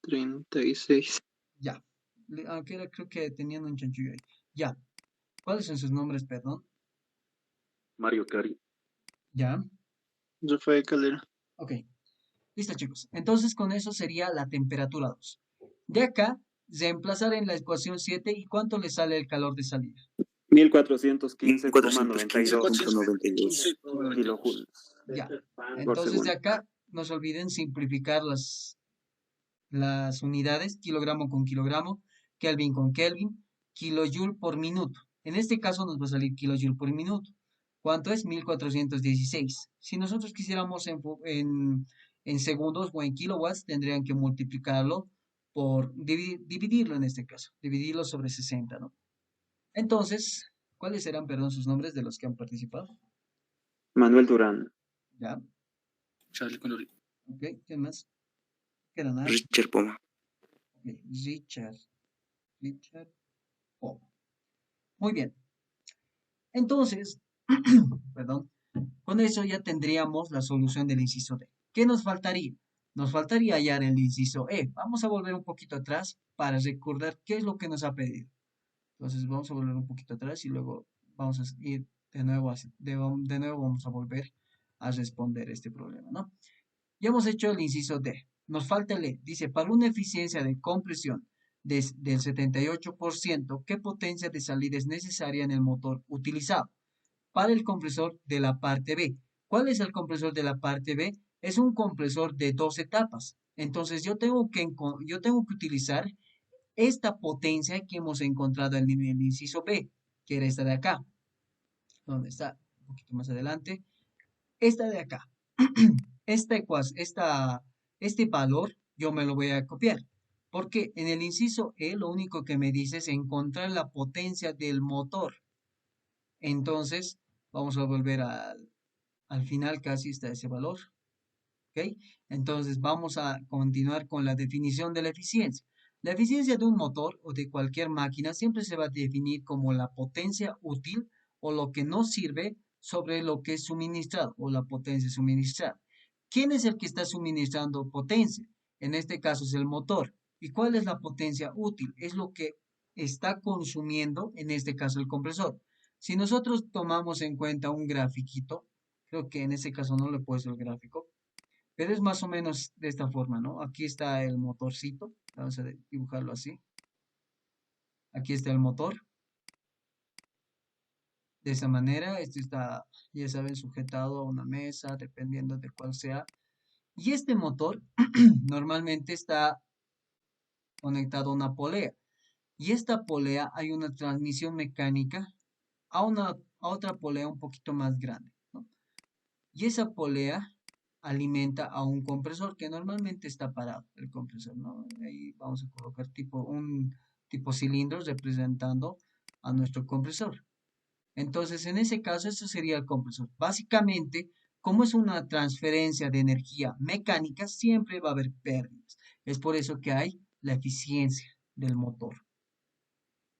Speaker 6: 36.
Speaker 1: Ya. Aunque creo que tenían un chanchullo ahí. Ya. ¿Cuáles son sus nombres, perdón?
Speaker 2: Mario Cari.
Speaker 1: Ya.
Speaker 6: Rafael Calera.
Speaker 1: Ok. Listo, chicos. Entonces, con eso sería la temperatura 2. De acá, reemplazar en la ecuación 7 y ¿cuánto le sale el calor de salida?
Speaker 5: 1415,92 kilojoules.
Speaker 1: Ya.
Speaker 5: Por
Speaker 1: Entonces, de
Speaker 5: segundo.
Speaker 1: acá, no se olviden simplificar las unidades, kilogramo con kilogramo, Kelvin con Kelvin, kilojoule por minuto. En este caso nos va a salir kilojoule por minuto. ¿Cuánto es? 1416. Si nosotros quisiéramos en segundos o en kilowatts, tendrían que multiplicarlo por, dividirlo en este caso, dividirlo sobre 60, ¿no? Entonces, ¿cuáles serán, perdón, sus nombres de los que han participado?
Speaker 5: Manuel Durán.
Speaker 1: Ya,
Speaker 2: Charlie Connery.
Speaker 1: ok, ¿quién más? Queda nada.
Speaker 2: Richard Poma.
Speaker 1: Ok, Richard Poma. Muy bien. Entonces, perdón, con eso ya tendríamos la solución del inciso D. ¿Qué nos faltaría? Nos faltaría hallar el inciso E. Vamos a volver un poquito atrás para recordar qué es lo que nos ha pedido. Entonces vamos a volver un poquito atrás y luego vamos a ir de nuevo, de nuevo vamos a volver a responder este problema, ¿no? Ya hemos hecho el inciso D. Nos falta el E. Dice, para una eficiencia de compresión del 78%, ¿qué potencia de salida es necesaria en el motor utilizado? Para el compresor de la parte B. ¿Cuál es el compresor de la parte B? Es un compresor de 2 etapas. Entonces yo tengo que utilizar esta potencia que hemos encontrado en el inciso B, que era esta de acá. ¿Dónde está? Un poquito más adelante. Esta de acá. Este valor yo me lo voy a copiar. Porque en el inciso E lo único que me dice es encontrar la potencia del motor. Entonces, vamos a volver al final, casi está ese valor. ¿Ok? Entonces, vamos a continuar con la definición de la eficiencia. La eficiencia de un motor o de cualquier máquina siempre se va a definir como la potencia útil o lo que no sirve sobre lo que es suministrado o la potencia suministrada. ¿Quién es el que está suministrando potencia? En este caso es el motor. ¿Y cuál es la potencia útil? Es lo que está consumiendo, en este caso el compresor. Si nosotros tomamos en cuenta un grafiquito, creo que en este caso no le he puesto el gráfico, pero es más o menos de esta forma, ¿no? Aquí está el motorcito, vamos a dibujarlo así. Aquí está el motor. De esa manera, este está, ya saben, sujetado a una mesa, dependiendo de cuál sea. Y este motor normalmente está conectado a una polea. Y esta polea hay una transmisión mecánica a otra polea un poquito más grande, ¿no? Y esa polea alimenta a un compresor que normalmente está parado, el compresor, ¿no? Ahí vamos a colocar un tipo cilindro representando a nuestro compresor. Entonces, en ese caso, eso sería el compresor. Básicamente, como es una transferencia de energía mecánica, siempre va a haber pérdidas. Es por eso que hay la eficiencia del motor.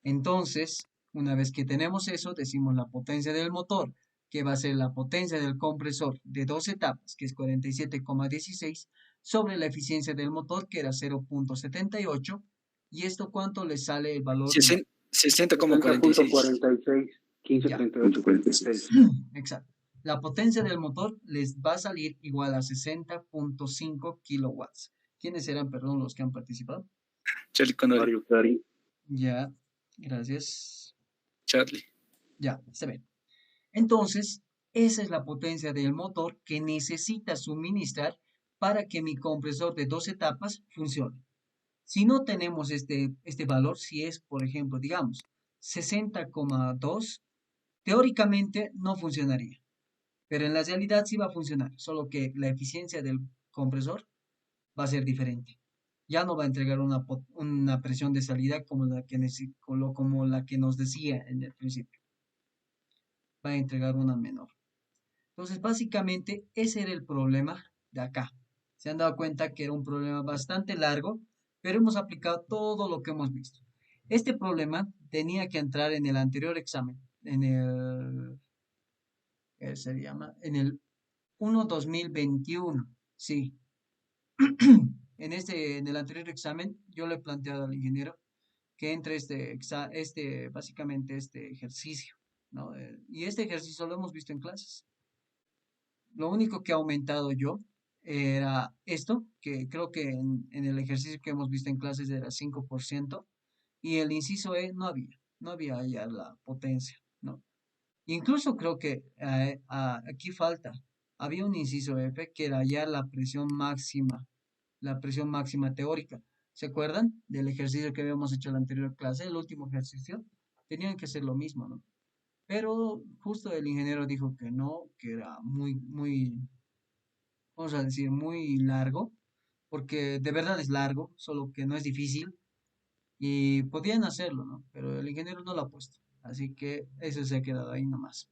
Speaker 1: Entonces, una vez que tenemos eso, decimos la potencia del motor, que va a ser la potencia del compresor de 2 etapas, que es 47,16, sobre la eficiencia del motor, que era 0,78. ¿Y esto cuánto le sale el valor?
Speaker 2: 60,46.
Speaker 4: 60.46. 15.38.
Speaker 1: Exacto. La potencia del motor les va a salir igual a 60.5 kilowatts. ¿Quiénes eran, perdón, los que han participado?
Speaker 2: Charlie Connery.
Speaker 5: Mario Cari.
Speaker 1: Ya, gracias.
Speaker 2: Charlie.
Speaker 1: Ya, está bien. Entonces, esa es la potencia del motor que necesita suministrar para que mi compresor de 2 etapas funcione. Si no tenemos este valor, si es, por ejemplo, digamos, 60,2, teóricamente no funcionaría, pero en la realidad sí va a funcionar, solo que la eficiencia del compresor va a ser diferente. Ya no va a entregar una presión de salida como la que nos decía en el principio. va a entregar una menor. Entonces, básicamente, ese era el problema de acá. Se han dado cuenta que era un problema bastante largo, pero hemos aplicado todo lo que hemos visto. Este problema tenía que entrar en el anterior examen, en el, ¿qué se llama? En el 1-2021, sí. En el anterior examen, yo le he planteado al ingeniero que entre básicamente este ejercicio, ¿no? Y este ejercicio lo hemos visto en clases. Lo único que ha aumentado yo era esto, que creo que en el ejercicio que hemos visto en clases era 5%, y el inciso E no había ya la potencia, ¿no? Incluso creo que aquí falta, había un inciso F que era ya la presión máxima teórica. ¿Se acuerdan del ejercicio que habíamos hecho en la anterior clase, el último ejercicio? Tenían que ser lo mismo, ¿no? Pero justo el ingeniero dijo que no, que era vamos a decir, muy largo, porque de verdad es largo, solo que no es difícil y podían hacerlo, ¿no? Pero el ingeniero no lo ha puesto, así que eso se ha quedado ahí nomás.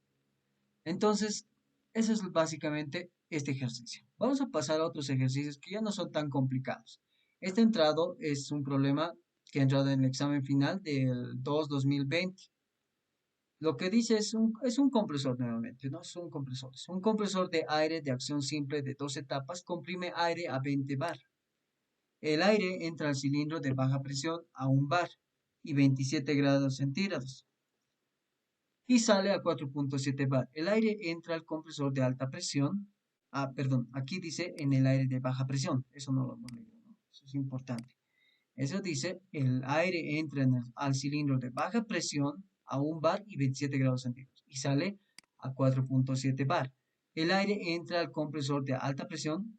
Speaker 1: Entonces, eso es básicamente este ejercicio. Vamos a pasar a otros ejercicios que ya no son tan complicados. Este entrado es un problema que ha entrado en el examen final del 2-2020. Lo que dice es un compresor nuevamente, ¿no? Son compresores. Un compresor de aire de acción simple de 2 etapas comprime aire a 20 bar. El aire entra al cilindro de baja presión a 1 bar y 27 grados centígrados y sale a 4.7 bar. El aire entra al compresor de alta presión. Perdón, aquí dice en el aire de baja presión. Eso no lo hemos leído, ¿no? Eso es importante. Eso dice, el aire entra al cilindro de baja presión a 1 bar y 27 grados centígrados y sale a 4.7 bar. El aire entra al compresor de alta presión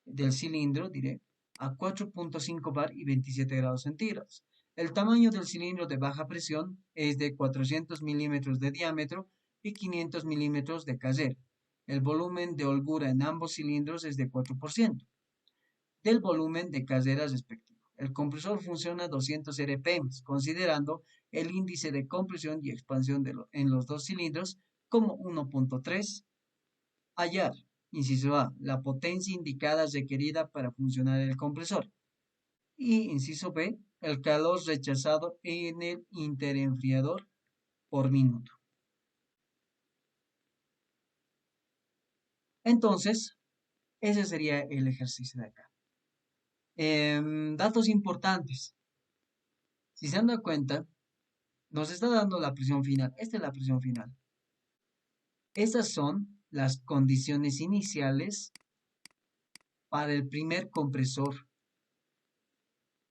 Speaker 1: del cilindro, diré, a 4.5 bar y 27 grados centígrados. El tamaño del cilindro de baja presión es de 400 milímetros de diámetro y 500 milímetros de casero. El volumen de holgura en ambos cilindros es de 4% del volumen de caseras respectivo. El compresor funciona a 200 RPM, considerando el índice de compresión y expansión en los dos cilindros como 1.3. Hallar, inciso A, la potencia indicada requerida para funcionar el compresor. Y inciso B, el calor rechazado en el interenfriador por minuto. Entonces, ese sería el ejercicio de acá. Datos importantes. Si se han dado cuenta, nos está dando la presión final. Esta es la presión final. Estas son las condiciones iniciales para el primer compresor,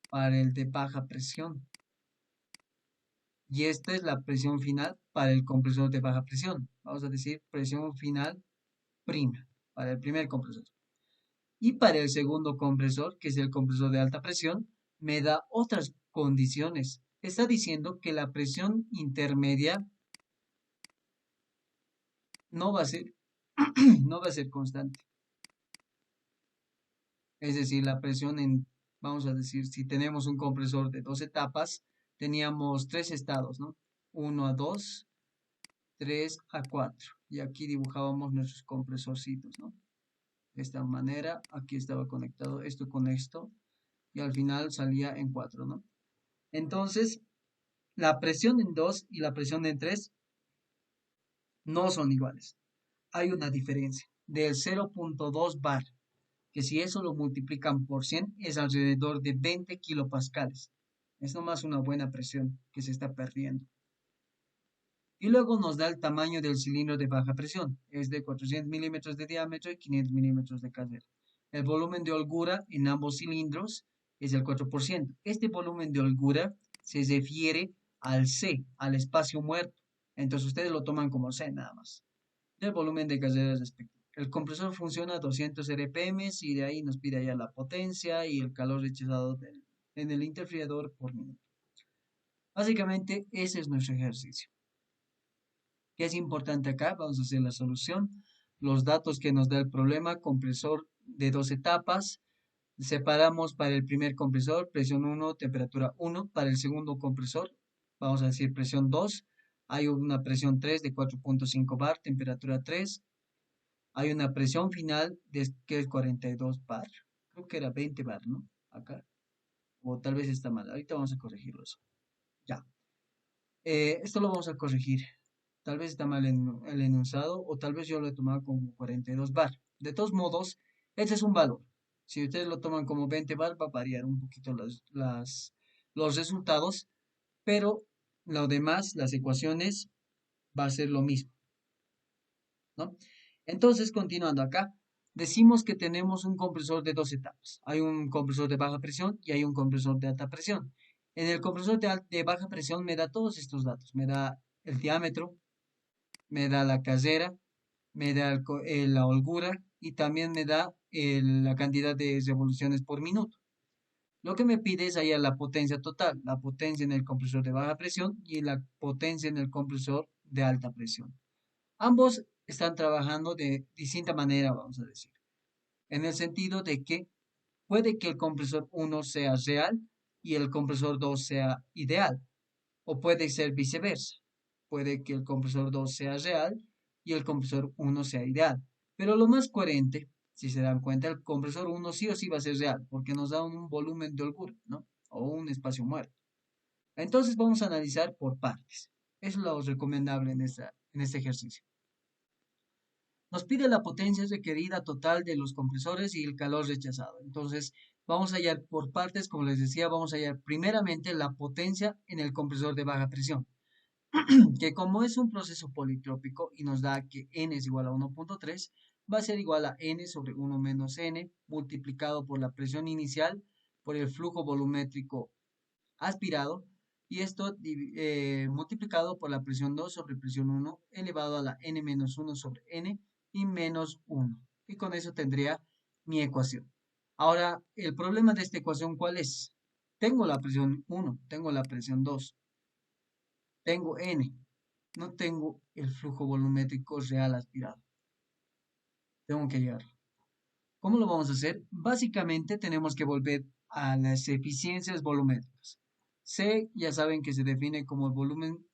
Speaker 1: para el de baja presión. Y esta es la presión final para el compresor de baja presión. Vamos a decir presión final prima para el primer compresor. Y para el segundo compresor, que es el compresor de alta presión, me da otras condiciones. Está diciendo que la presión intermedia no va a ser, no va a ser constante. Es decir, la presión vamos a decir, si tenemos un compresor de 2 etapas, teníamos 3 estados, ¿no? 1 a 2, 3 a 4. Y aquí dibujábamos nuestros compresorcitos, ¿no? De esta manera, aquí estaba conectado esto con esto, y al final salía en 4, ¿no? Entonces, la presión en 2 y la presión en 3 no son iguales. Hay una diferencia del 0.2 bar, que si eso lo multiplican por 100 es alrededor de 20 kilopascales. Es nomás una buena presión que se está perdiendo. Y luego nos da el tamaño del cilindro de baja presión. Es de 400 milímetros de diámetro y 500 milímetros de casero. El volumen de holgura en ambos cilindros es el 4%. Este volumen de holgura se refiere al C, al espacio muerto. Entonces ustedes lo toman como C nada más. Del volumen de caseras respectivo. El compresor funciona a 200 RPM y de ahí nos pide ya la potencia y el calor rechazado en el interfriador por minuto. Básicamente ese es nuestro ejercicio. ¿Qué es importante acá? Vamos a hacer la solución. Los datos que nos da el problema, compresor de 2 etapas. Separamos para el primer compresor, presión 1, temperatura 1. Para el segundo compresor, vamos a decir presión 2, Hay una presión 3 de 4.5 bar, temperatura 3. Hay una presión final que es 42 bar. Creo que era 20 bar, ¿no? Acá. O tal vez está mal. Ahorita vamos a corregirlo eso. Ya. Esto lo vamos a corregir. Tal vez está mal el enunciado o tal vez yo lo he tomado como 42 bar. De todos modos, ese es un valor. Si ustedes lo toman como 20 bar, va a variar un poquito los resultados, pero lo demás, las ecuaciones, va a ser lo mismo, ¿no? Entonces, continuando acá, decimos que tenemos un compresor de dos etapas. Hay un compresor de baja presión y hay un compresor de alta presión. En el compresor de baja presión me da todos estos datos. Me da el diámetro, me da la casera, me da la holgura y también me da la cantidad de revoluciones por minuto. Lo que me pide es hallar la potencia total, la potencia en el compresor de baja presión y la potencia en el compresor de alta presión. Ambos están trabajando de distinta manera, vamos a decir, en el sentido de que puede que el compresor 1 sea real y el compresor 2 sea ideal, o puede ser viceversa. Puede que el compresor 2 sea real y el compresor 1 sea ideal. Pero lo más coherente, si se dan cuenta, el compresor 1 sí o sí va a ser real, porque nos da un volumen de holgura, ¿no? O un espacio muerto. Entonces vamos a analizar por partes. Eso es lo recomendable en este ejercicio. Nos pide la potencia requerida total de los compresores y el calor rechazado. Entonces, vamos a hallar por partes, como les decía, vamos a hallar primeramente la potencia en el compresor de baja presión, que como es un proceso politrópico y nos da que n es igual a 1.3, va a ser igual a n sobre 1 menos n multiplicado por la presión inicial por el flujo volumétrico aspirado y esto multiplicado por la presión 2 sobre presión 1 elevado a la n menos 1 sobre n y menos 1. Y con eso tendría mi ecuación. Ahora, el problema de esta ecuación, ¿cuál es? Tengo la presión 1, tengo la presión 2, tengo n, no tengo el flujo volumétrico real aspirado. Tengo que hallarlo. ¿Cómo lo vamos a hacer? Básicamente tenemos que volver a las eficiencias volumétricas. C ya saben que se define como el volumen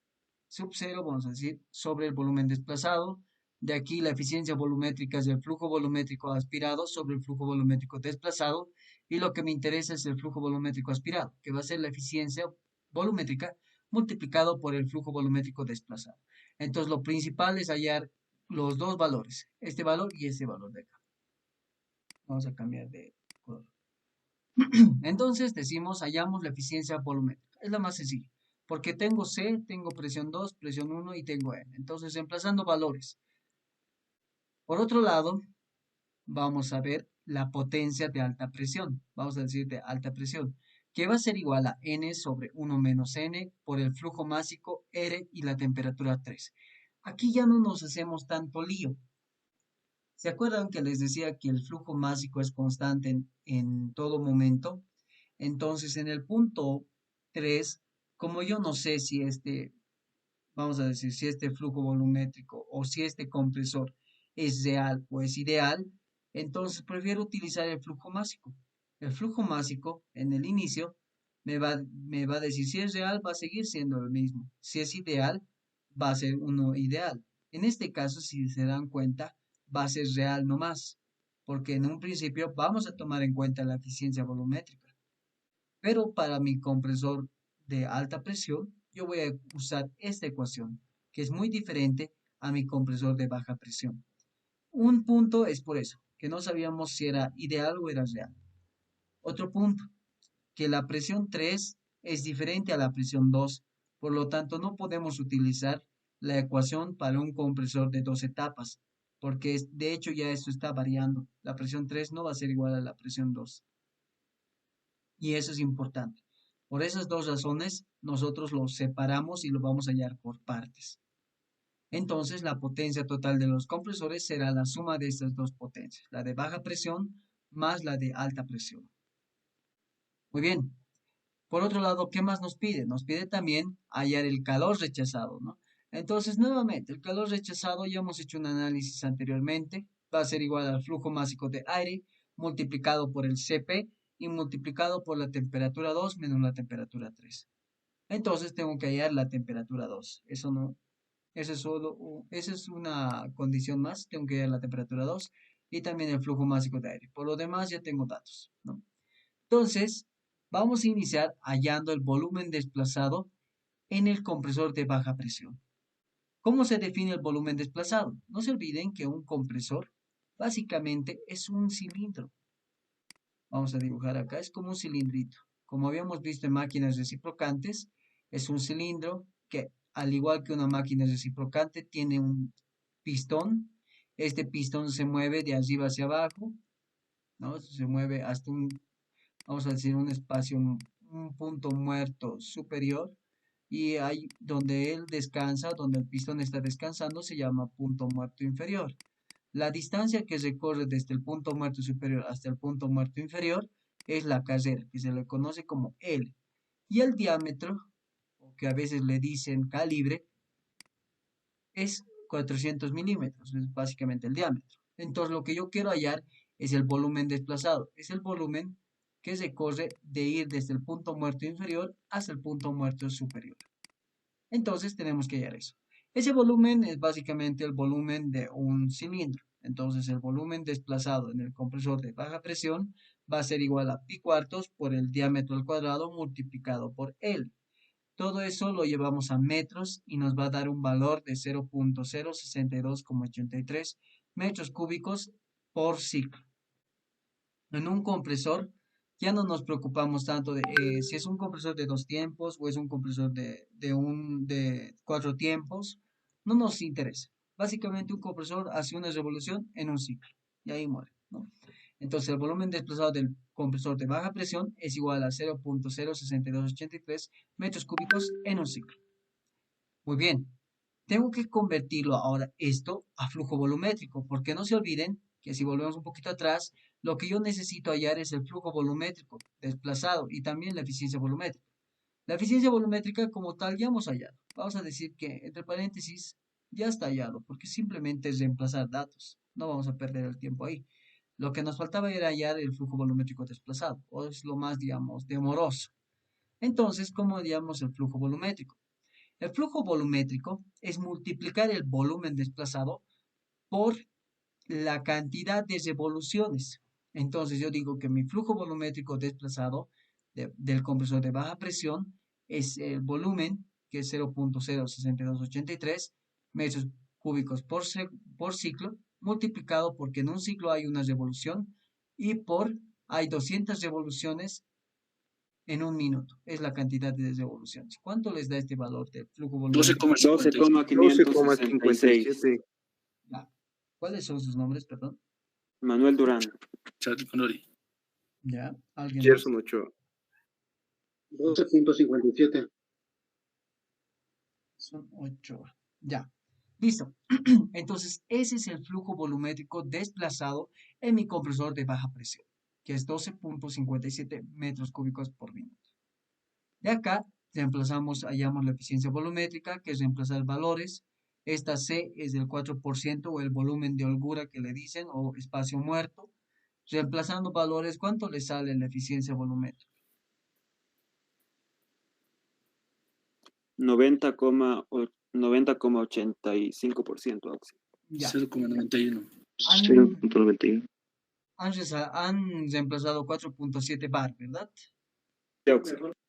Speaker 1: sub cero, vamos a decir, sobre el volumen desplazado. De aquí la eficiencia volumétrica es el flujo volumétrico aspirado sobre el flujo volumétrico desplazado. Y lo que me interesa es el flujo volumétrico aspirado, que va a ser la eficiencia volumétrica multiplicado por el flujo volumétrico desplazado. Entonces lo principal es hallar los dos valores, este valor y este valor de acá. Vamos a cambiar de color. Entonces decimos, hallamos la eficiencia volumétrica. Es la más sencilla, porque tengo C, tengo presión 2, presión 1 y tengo N. Entonces, reemplazando valores. Por otro lado, vamos a ver la potencia de alta presión. Vamos a decir de alta presión, que va a ser igual a N sobre 1 menos N por el flujo másico R y la temperatura 3. Aquí ya no nos hacemos tanto lío. ¿Se acuerdan que les decía que el flujo másico es constante en todo momento? Entonces, en el punto 3, como yo no sé si vamos a decir, si este flujo volumétrico o si este compresor es real o es ideal, entonces prefiero utilizar el flujo másico. El flujo másico en el inicio me va a decir si es real, va a seguir siendo el mismo. Si es ideal, va a ser uno ideal. En este caso, si se dan cuenta, va a ser real nomás, porque en un principio vamos a tomar en cuenta la eficiencia volumétrica. Pero para mi compresor de alta presión, yo voy a usar esta ecuación, que es muy diferente a mi compresor de baja presión. Un punto es por eso, que no sabíamos si era ideal o era real. Otro punto, que la presión 3 es diferente a la presión 2, por lo tanto no podemos utilizar la ecuación para un compresor de dos etapas, porque de hecho ya esto está variando. La presión 3 no va a ser igual a la presión 2. Y eso es importante. Por esas dos razones, nosotros lo separamos y lo vamos a hallar por partes. Entonces, la potencia total de los compresores será la suma de estas dos potencias, la de baja presión más la de alta presión. Muy bien. Por otro lado, ¿qué más nos pide? Nos pide también hallar el calor rechazado, ¿no? Entonces, nuevamente, el calor rechazado, ya hemos hecho un análisis anteriormente, va a ser igual al flujo másico de aire multiplicado por el Cp y multiplicado por la temperatura 2 menos la temperatura 3. Entonces tengo que hallar la temperatura 2. Eso Esa es una condición más. Tengo que ir a la temperatura 2 y también el flujo másico de aire. Por lo demás ya tengo datos, ¿no? Entonces, vamos a iniciar hallando el volumen desplazado en el compresor de baja presión. ¿Cómo se define el volumen desplazado? No se olviden que un compresor básicamente es un cilindro. Vamos a dibujar acá, es como un cilindrito. Como habíamos visto en máquinas reciprocantes, es un cilindro que, al igual que una máquina reciprocante, tiene un pistón. Este pistón se mueve de arriba hacia abajo, ¿no? Se mueve hasta vamos a decir, un espacio, un punto muerto superior. Y ahí donde él descansa, donde el pistón está descansando, se llama punto muerto inferior. La distancia que recorre desde el punto muerto superior hasta el punto muerto inferior es la carrera, que se le conoce como L. Y el diámetro, que a veces le dicen calibre, es 400 milímetros, es básicamente el diámetro. Entonces lo que yo quiero hallar es el volumen desplazado, es el volumen que se corre de ir desde el punto muerto inferior hasta el punto muerto superior. Entonces tenemos que hallar eso. Ese volumen es básicamente el volumen de un cilindro. Entonces el volumen desplazado en el compresor de baja presión va a ser igual a pi cuartos por el diámetro al cuadrado multiplicado por L. Todo eso lo llevamos a metros y nos va a dar un valor de 0.062,83 metros cúbicos por ciclo. En un compresor ya no nos preocupamos tanto de si es un compresor de 2 tiempos o es un compresor de 4 tiempos. No nos interesa. Básicamente un compresor hace una revolución en un ciclo y ahí muere, ¿no? Entonces el volumen desplazado del compresor de baja presión es igual a 0.06283 metros cúbicos en un ciclo. Muy bien. Tengo que convertirlo ahora esto a flujo volumétrico, porque no se olviden que si volvemos un poquito atrás, lo que yo necesito hallar es el flujo volumétrico desplazado y también la eficiencia volumétrica. La eficiencia volumétrica como tal ya hemos hallado. Vamos a decir que, entre paréntesis, ya está hallado, porque simplemente es reemplazar datos. No vamos a perder el tiempo ahí. Lo que nos faltaba era hallar el flujo volumétrico desplazado, o es lo más, digamos, demoroso. Entonces, ¿cómo hallamos el flujo volumétrico? El flujo volumétrico es multiplicar el volumen desplazado por la cantidad de revoluciones. Entonces yo digo que mi flujo volumétrico desplazado del compresor de baja presión es el volumen, que es 0.06283 metros cúbicos por ciclo, multiplicado porque en un ciclo hay una revolución y hay 200 revoluciones en un minuto. Es la cantidad de revoluciones. ¿Cuánto les da este valor de flujo volumétrico?
Speaker 5: 12,556.
Speaker 4: 12,57.
Speaker 1: Ya. ¿Cuáles son sus nombres, perdón?
Speaker 5: Manuel Durán.
Speaker 2: Charlie Condori.
Speaker 1: Ya, alguien más.
Speaker 4: Gerson Ochoa.
Speaker 6: 12.57.
Speaker 1: Son 8. Ya. Listo. Entonces, ese es el flujo volumétrico desplazado en mi compresor de baja presión, que es 12.57 metros cúbicos por minuto. De acá, hallamos la eficiencia volumétrica, que es reemplazar valores. Esta C es del 4% o el volumen de holgura que le dicen, o espacio muerto. Reemplazando valores, ¿cuánto le sale la eficiencia volumétrica?
Speaker 5: 90,85%.
Speaker 1: Ya.
Speaker 2: 0,91.
Speaker 5: 0.91.
Speaker 1: Han reemplazado 4.7 bar, ¿verdad?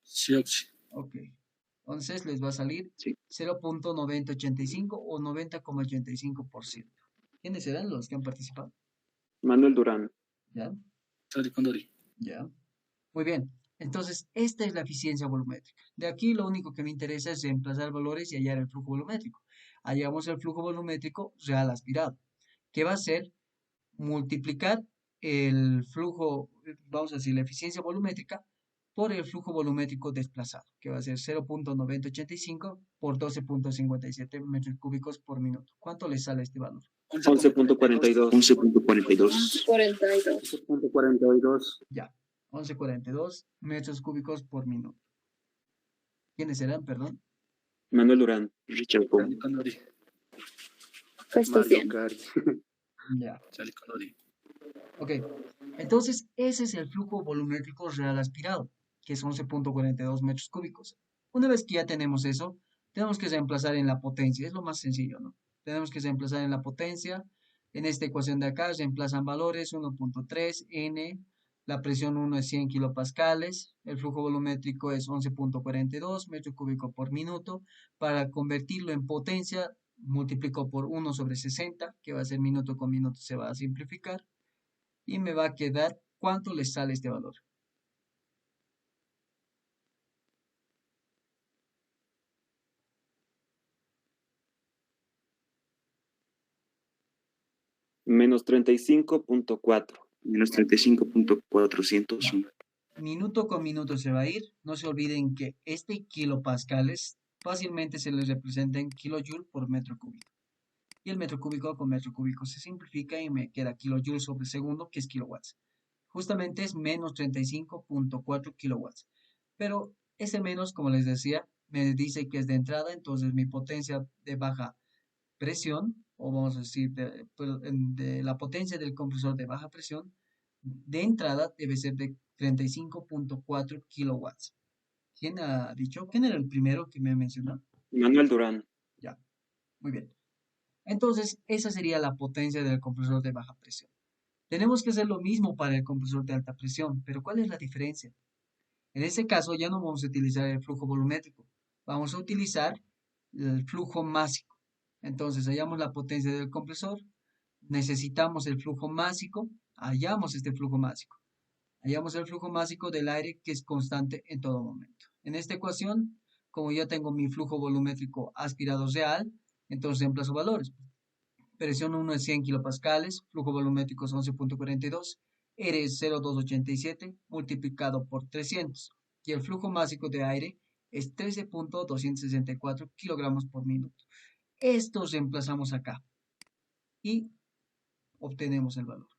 Speaker 2: Sí, sí.
Speaker 1: Ok. Entonces les va a salir
Speaker 5: Sí.
Speaker 1: 0.9085 o 90,85%. ¿Quiénes serán los que han participado?
Speaker 5: Manuel Durán.
Speaker 1: ¿Ya?
Speaker 2: Charlie Condori.
Speaker 1: ¿Ya? Muy bien. Entonces, esta es la eficiencia volumétrica. De aquí lo único que me interesa es reemplazar valores y hallar el flujo volumétrico. Hallamos el flujo volumétrico real aspirado, que va a ser multiplicar el flujo, vamos a decir, la eficiencia volumétrica por el flujo volumétrico desplazado, que va a ser 0.9085 por 12.57 metros cúbicos por minuto. ¿Cuánto le sale este valor?
Speaker 5: 11.42.
Speaker 7: 42.
Speaker 6: 12.42.
Speaker 1: Ya, 11.42 metros cúbicos por minuto. ¿Quiénes serán, perdón?
Speaker 5: Manuel Durán. Richard Pong.
Speaker 2: Charlie Condori.
Speaker 7: Costos
Speaker 4: Mario
Speaker 7: 100.
Speaker 4: Cari.
Speaker 1: Ya,
Speaker 2: Charlie Condori.
Speaker 1: ok. Entonces, ese es el flujo volumétrico real aspirado, que es 11.42 metros cúbicos. Una vez que ya tenemos eso, tenemos que reemplazar en la potencia, es lo más sencillo, ¿no? Tenemos que reemplazar en la potencia, en esta ecuación de acá reemplazan valores 1.3 N, la presión 1 es 100 kilopascales, el flujo volumétrico es 11.42 metro cúbico por minuto. Para convertirlo en potencia, multiplico por 1 sobre 60, que va a ser minuto con minuto, se va a simplificar, y me va a quedar cuánto le sale este valor.
Speaker 5: Menos 35.4.
Speaker 7: Menos 35.401.
Speaker 1: Minuto con minuto se va a ir. No se olviden que este kilopascales fácilmente se les representa en kilojoule por metro cúbico. Y el metro cúbico con metro cúbico se simplifica y me queda kilojoule sobre segundo, que es kilowatts. Justamente es menos 35.4 kilowatts. Pero ese menos, como les decía, me dice que es de entrada, entonces mi potencia de baja presión, o vamos a decir de la potencia del compresor de baja presión, de entrada debe ser de 35.4 kilowatts. ¿Quién ha dicho? ¿Quién era el primero que me mencionó?
Speaker 5: Manuel Durán.
Speaker 1: Ya, muy bien. Entonces, esa sería la potencia del compresor de baja presión. Tenemos que hacer lo mismo para el compresor de alta presión, pero ¿cuál es la diferencia? En este caso ya no vamos a utilizar el flujo volumétrico, vamos a utilizar el flujo másico. Entonces, hallamos la potencia del compresor, necesitamos el flujo másico, hallamos este flujo másico. Hallamos el flujo másico del aire que es constante en todo momento. En esta ecuación, como ya tengo mi flujo volumétrico aspirado real, entonces reemplazo valores. Presión 1 es 100 kilopascales, flujo volumétrico es 11.42, R es 0,287 multiplicado por 300 y el flujo másico de aire es 13.264 kilogramos por minuto. Estos reemplazamos acá y obtenemos el valor.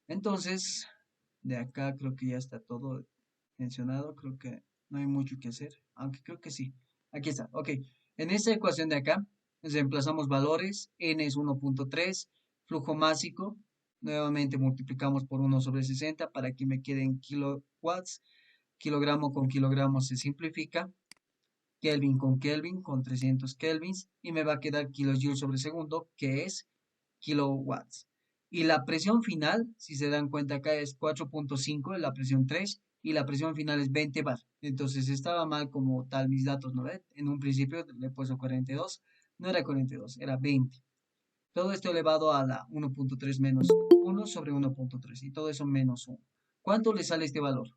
Speaker 1: Entonces, de acá creo que ya está todo mencionado, creo que no hay mucho que hacer, aunque creo que sí. Aquí está, ok. En esta ecuación de acá, reemplazamos valores, n es 1.3, flujo másico, nuevamente multiplicamos por 1 sobre 60 para que me queden kilowatts, kilogramo con kilogramo se simplifica, Kelvin con 300 kelvins, y me va a quedar kilojoules sobre segundo, que es kilowatts. Y la presión final, si se dan cuenta acá, es 4.5, la presión 3, y la presión final es 20 bar. Entonces estaba mal como tal mis datos, ¿no ven? En un principio le he puesto 42, no era 42, era 20. Todo esto elevado a la 1.3 menos 1 sobre 1.3, y todo eso menos 1. ¿Cuánto le sale este valor?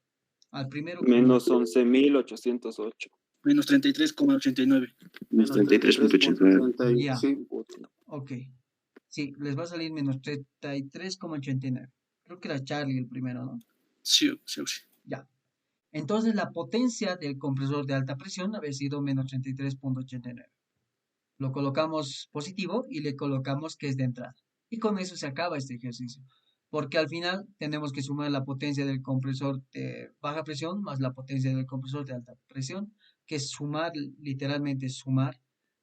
Speaker 1: Al primero.
Speaker 5: Menos 11.808.
Speaker 2: Menos 33,89.
Speaker 7: Menos 33.89.
Speaker 4: 35.
Speaker 1: Ok. Sí, les va a salir menos 33,89. Creo que era Charlie el primero, ¿no?
Speaker 2: Sí, sí, sí.
Speaker 1: Ya. Entonces la potencia del compresor de alta presión había sido menos 33.89. Lo colocamos positivo y le colocamos que es de entrada. Y con eso se acaba este ejercicio. Porque al final tenemos que sumar la potencia del compresor de baja presión más la potencia del compresor de alta presión, que es sumar, literalmente sumar,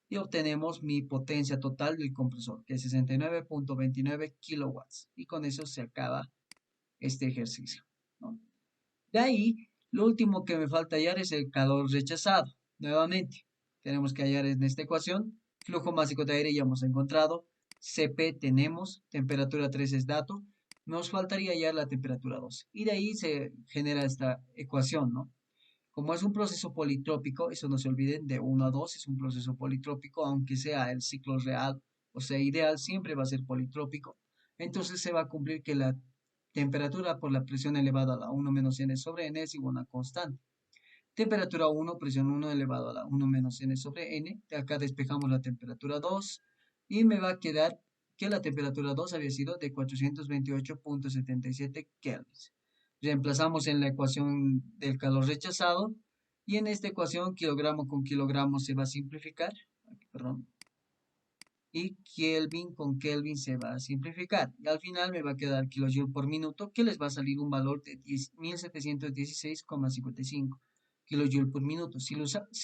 Speaker 1: y obtenemos mi potencia total del compresor, que es 69.29 kilowatts. Y con eso se acaba este ejercicio, ¿no? De ahí, lo último que me falta hallar es el calor rechazado. Nuevamente, tenemos que hallar en esta ecuación, flujo másico de aire ya hemos encontrado, Cp tenemos, temperatura 3 es dato, nos faltaría hallar la temperatura 2. Y de ahí se genera esta ecuación, ¿no? Como es un proceso politrópico, eso no se olviden, de 1 a 2 es un proceso politrópico, aunque sea el ciclo real, o sea, ideal, siempre va a ser politrópico. Entonces se va a cumplir que la temperatura por la presión elevada a la 1 menos n sobre n es igual a una constante. Temperatura 1, presión 1 elevado a la 1 menos n sobre n. De acá despejamos la temperatura 2 y me va a quedar que la temperatura 2 había sido de 428.77 kelvins. Reemplazamos en la ecuación del calor rechazado y en esta ecuación kilogramo con kilogramo se va a simplificar, perdón, y Kelvin con Kelvin se va a simplificar. Y al final me va a quedar kilojoule por minuto, que les va a salir un valor de 1716,55 kilojoule por minuto. Si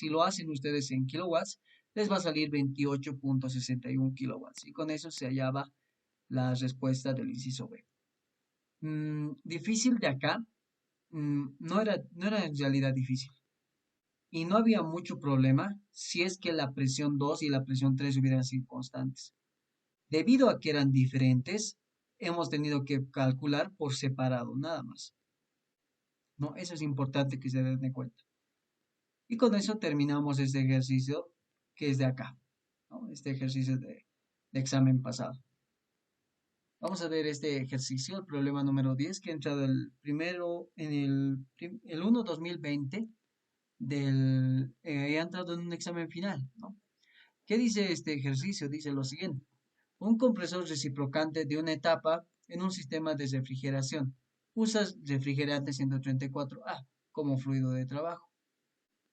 Speaker 1: lo hacen ustedes en kilowatts, les va a salir 28.61 kilowatts. Y con eso se hallaba la respuesta del inciso B. Difícil de acá, no era en realidad difícil. Y no había mucho problema si es que la presión 2 y la presión 3 hubieran sido constantes. Debido a que eran diferentes, hemos tenido que calcular por separado, nada más. ¿No? Eso es importante que se den de cuenta. Y con eso terminamos este ejercicio que es de acá, ¿no? Este ejercicio de examen pasado. Vamos a ver este ejercicio, el problema número 10, que ha entrado el primero en el 1-2020 ha entrado en un examen final, ¿no? ¿Qué dice este ejercicio? Dice lo siguiente. Un compresor reciprocante de una etapa en un sistema de refrigeración. Usa refrigerante 134A como fluido de trabajo.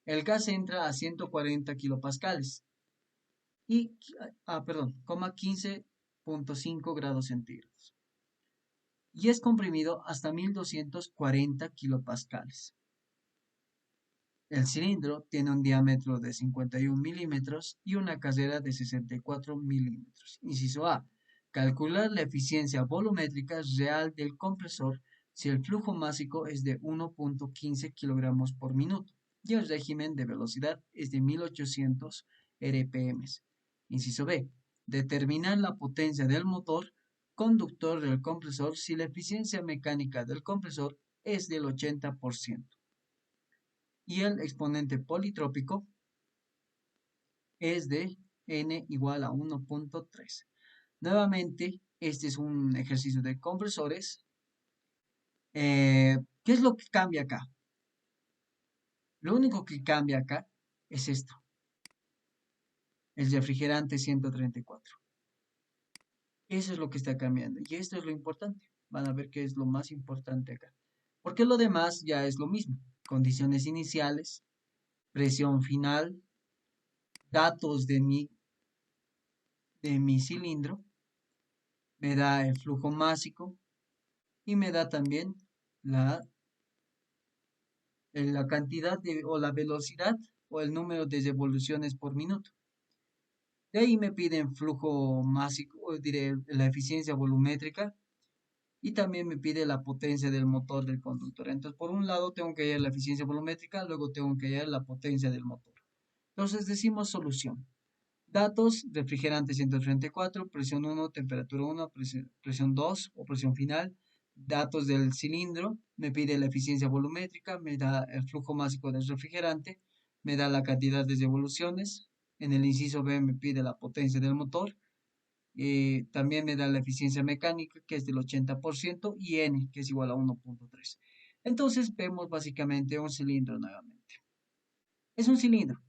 Speaker 1: El gas entra a 140 kilopascales y, coma 15.5 grados centígrados. Y es comprimido hasta 1240 kilopascales. El cilindro tiene un diámetro de 51 milímetros y una carrera de 64 milímetros. Inciso A. Calcular la eficiencia volumétrica real del compresor si el flujo másico es de 1.15 kilogramos por minuto y el régimen de velocidad es de 1800 RPM. Inciso B. Determinar la potencia del motor conductor del compresor si la eficiencia mecánica del compresor es del 80%. Y el exponente politrópico es de n igual a 1.3. Nuevamente, este es un ejercicio de compresores. ¿Qué es lo que cambia acá? Lo único que cambia acá es esto. El refrigerante 134. Eso es lo que está cambiando. Y esto es lo importante. Van a ver qué es lo más importante acá. Porque lo demás ya es lo mismo. Condiciones iniciales, presión final, datos de mi cilindro, me da el flujo másico y me da también la cantidad o la velocidad o el número de revoluciones por minuto. De ahí me piden flujo másico, o diré la eficiencia volumétrica, y también me pide la potencia del motor del conductor. Entonces, por un lado tengo que hallar la eficiencia volumétrica, luego tengo que hallar la potencia del motor. Entonces decimos solución. Datos, refrigerante 134, presión 1, temperatura 1, presión 2 o presión final. Datos del cilindro, me pide la eficiencia volumétrica, me da el flujo másico del refrigerante, me da la cantidad de revoluciones. En el inciso B me pide la potencia del motor. También me da la eficiencia mecánica, que es del 80%, y N, que es igual a 1.3. Entonces vemos básicamente un cilindro nuevamente. Es un cilindro.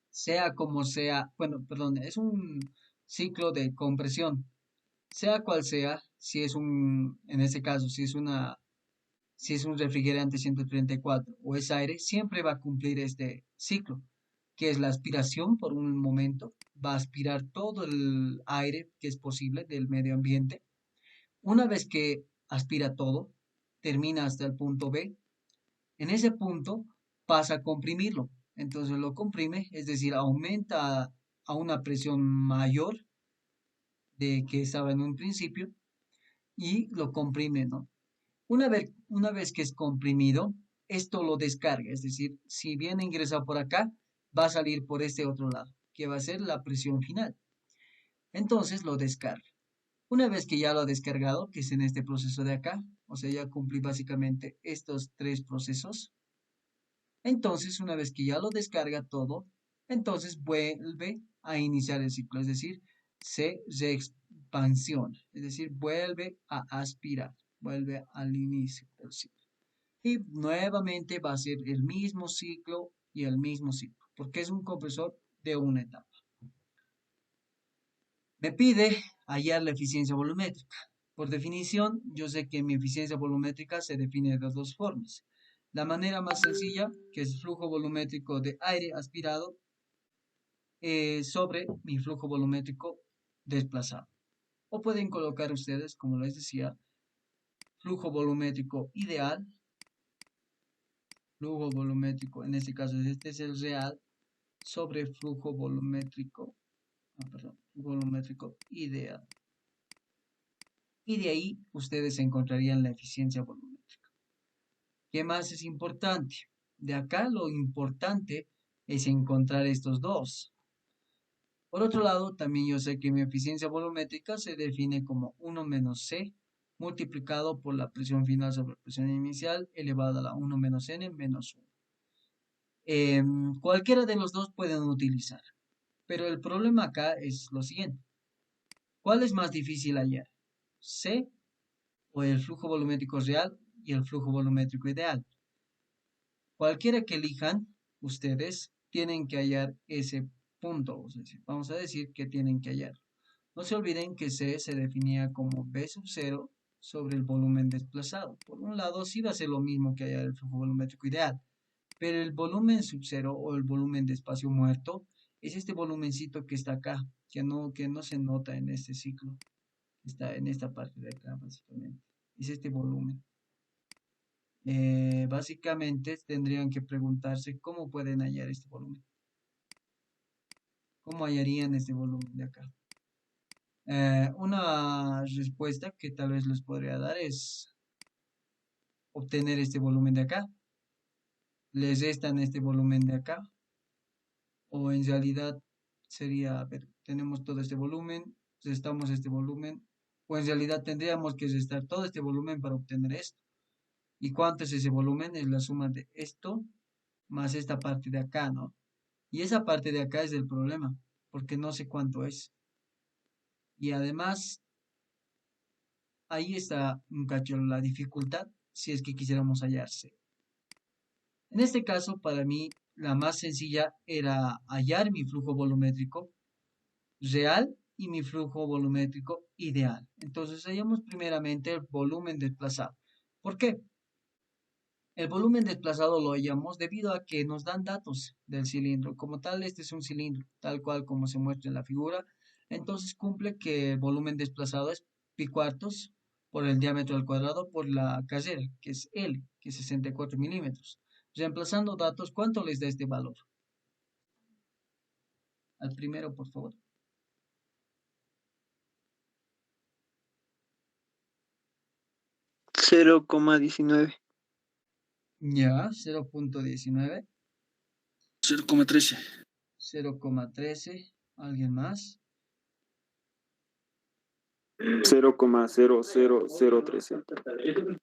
Speaker 1: Sea como sea, bueno, perdón, es un ciclo de compresión. Sea cual sea, si es en este caso, si es un refrigerante 134 o es aire, siempre va a cumplir este ciclo, que es la aspiración por un momento, va a aspirar todo el aire que es posible del medio ambiente. Una vez que aspira todo, termina hasta el punto B. En ese punto pasa a comprimirlo. Entonces lo comprime, es decir, aumenta a una presión mayor de que estaba en un principio y lo comprime, ¿no? Una vez que es comprimido, esto lo descarga, es decir, si viene ingresado por acá, va a salir por este otro lado, que va a ser la presión final. Entonces lo descarga. Una vez que ya lo ha descargado, que es en este proceso de acá, o sea, ya cumplí básicamente estos tres procesos. Entonces, una vez que ya lo descarga todo, entonces vuelve a iniciar el ciclo, es decir, se reexpansiona, es decir, vuelve a aspirar, vuelve al inicio del ciclo. Y nuevamente va a ser el mismo ciclo y el mismo ciclo, porque es un compresor de una etapa. Me pide hallar la eficiencia volumétrica. Por definición, yo sé que mi eficiencia volumétrica se define de dos formas. La manera más sencilla, que es flujo volumétrico de aire aspirado sobre mi flujo volumétrico desplazado. O pueden colocar ustedes, como les decía, flujo volumétrico ideal. Flujo volumétrico, en este caso este es el real, sobre flujo volumétrico, volumétrico ideal. Y de ahí ustedes encontrarían la eficiencia volumétrica. ¿Qué más es importante? De acá lo importante es encontrar estos dos. Por otro lado, también yo sé que mi eficiencia volumétrica se define como 1 menos C multiplicado por la presión final sobre presión inicial elevado a la 1 menos N menos 1. Cualquiera de los dos pueden utilizar, pero el problema acá es lo siguiente. ¿Cuál es más difícil hallar? ¿C o el flujo volumétrico real y el flujo volumétrico ideal? Cualquiera que elijan, ustedes tienen que hallar ese punto. Es decir, vamos a decir que tienen que hallar. No se olviden que C se definía como B sub 0 sobre el volumen desplazado. Por un lado, sí va a ser lo mismo que hallar el flujo volumétrico ideal, pero el volumen sub 0 o el volumen de espacio muerto es este volumencito que está acá, que no se nota en este ciclo. Está en esta parte de acá, básicamente. Es este volumen. Básicamente tendrían que preguntarse cómo pueden hallar este volumen. ¿Cómo hallarían este volumen de acá? Una respuesta que tal vez les podría dar es obtener este volumen de acá. Les restan este volumen de acá. O en realidad sería, a ver, tenemos todo este volumen, restamos este volumen. O en realidad tendríamos que restar todo este volumen para obtener esto. ¿Y cuánto es ese volumen? Es la suma de esto más esta parte de acá, ¿no? Y esa parte de acá es el problema, porque no sé cuánto es. Y además, ahí está un cacho la dificultad si es que quisiéramos hallarse. En este caso, para mí, la más sencilla era hallar mi flujo volumétrico real y mi flujo volumétrico ideal. Entonces, hallamos primeramente el volumen desplazado. ¿Por qué? El volumen desplazado lo hallamos debido a que nos dan datos del cilindro. Como tal, este es un cilindro, tal cual como se muestra en la figura. Entonces cumple que el volumen desplazado es pi cuartos por el diámetro al cuadrado por la carrera, que es L, que es 64 milímetros. Reemplazando datos, ¿cuánto les da este valor? Al primero, por favor.
Speaker 6: 0,19.
Speaker 1: Ya, 0.19,
Speaker 2: 0,13.
Speaker 1: 0,13. ¿Alguien más?
Speaker 5: 0,00013.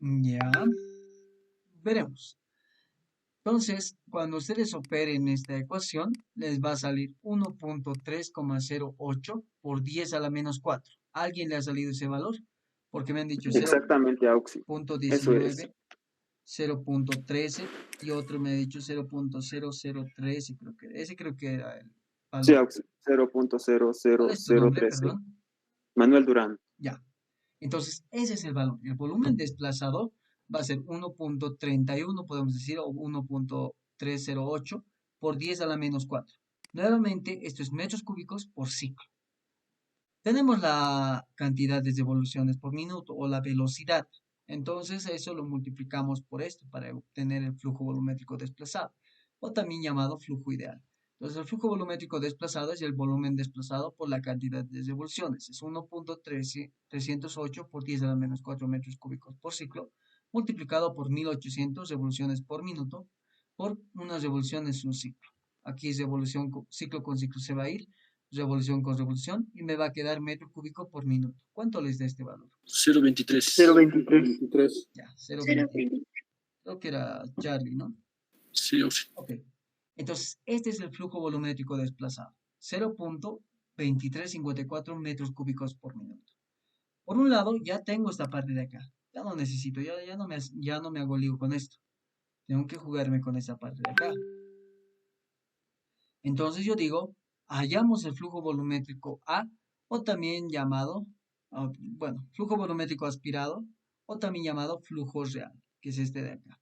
Speaker 1: Ya. Veremos. Entonces, cuando ustedes operen esta ecuación, les va a salir 1.3,08 por 10 a la menos 4. ¿A alguien le ha salido ese valor? Porque me han dicho
Speaker 5: Exactamente, Auxi. Eso es.
Speaker 1: 0.19, 0.13 y otro me ha dicho 0.0013, creo que ese creo que era el
Speaker 5: Sí,
Speaker 1: valor.
Speaker 5: Auxi.
Speaker 1: ¿Cuál es tu nombre,
Speaker 5: 0.00013.
Speaker 1: perdón?
Speaker 5: Manuel Durán.
Speaker 1: Ya. Entonces, ese es el valor. El volumen desplazado va a ser 1.31, podemos decir, o 1.308 por 10 a la menos 4. Nuevamente, esto es metros cúbicos por ciclo. Tenemos la cantidad de revoluciones por minuto o la velocidad. Entonces, eso lo multiplicamos por esto para obtener el flujo volumétrico desplazado, o también llamado flujo ideal. Entonces, el flujo volumétrico desplazado es el volumen desplazado por la cantidad de revoluciones. Es 1.308 por 10 a la menos 4 metros cúbicos por ciclo, multiplicado por 1800 revoluciones por minuto, por unas revoluciones un ciclo. Aquí revolución, ciclo con ciclo se va a ir, revolución con revolución, y me va a quedar metro cúbico por minuto. ¿Cuánto les da este valor?
Speaker 2: 0,23.
Speaker 6: 0,23.
Speaker 4: 23.
Speaker 1: Ya, 0,20.
Speaker 3: 0,20.
Speaker 1: Creo que era Charlie, ¿no?
Speaker 2: Sí, Auxi.
Speaker 1: Ok. Entonces, este es el flujo volumétrico desplazado. 0.2354 metros cúbicos por minuto. Por un lado, ya tengo esta parte de acá. Ya no necesito, ya no me hago lío con esto. Tengo que jugarme con esta parte de acá. Entonces yo digo, hallamos el flujo volumétrico A, o también llamado, flujo volumétrico aspirado, o también llamado flujo real, que es este de acá.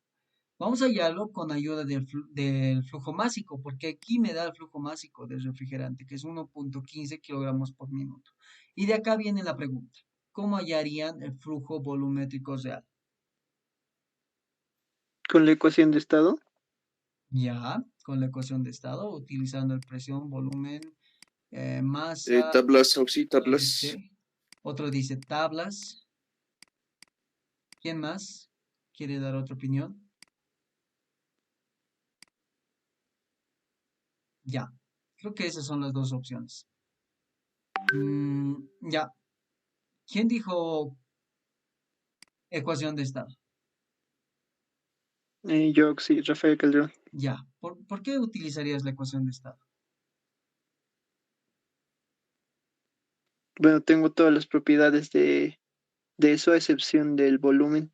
Speaker 1: Vamos a hallarlo con ayuda del flujo másico, porque aquí me da el flujo másico del refrigerante, que es 1.15 kilogramos por minuto. Y de acá viene la pregunta, ¿cómo hallarían el flujo volumétrico real?
Speaker 6: Con la ecuación de estado.
Speaker 1: Ya, con la ecuación de estado, utilizando el presión, volumen, masa,
Speaker 7: Tablas, Auxi, tablas.
Speaker 1: índice. Otro dice tablas. ¿Quién más quiere dar otra opinión? Ya, creo que esas son las dos opciones. Ya, ¿quién dijo ecuación de estado?
Speaker 6: Yo, sí, Rafael Calderón.
Speaker 1: Ya, ¿por qué utilizarías la ecuación de estado?
Speaker 6: Bueno, tengo todas las propiedades de eso, a excepción del volumen.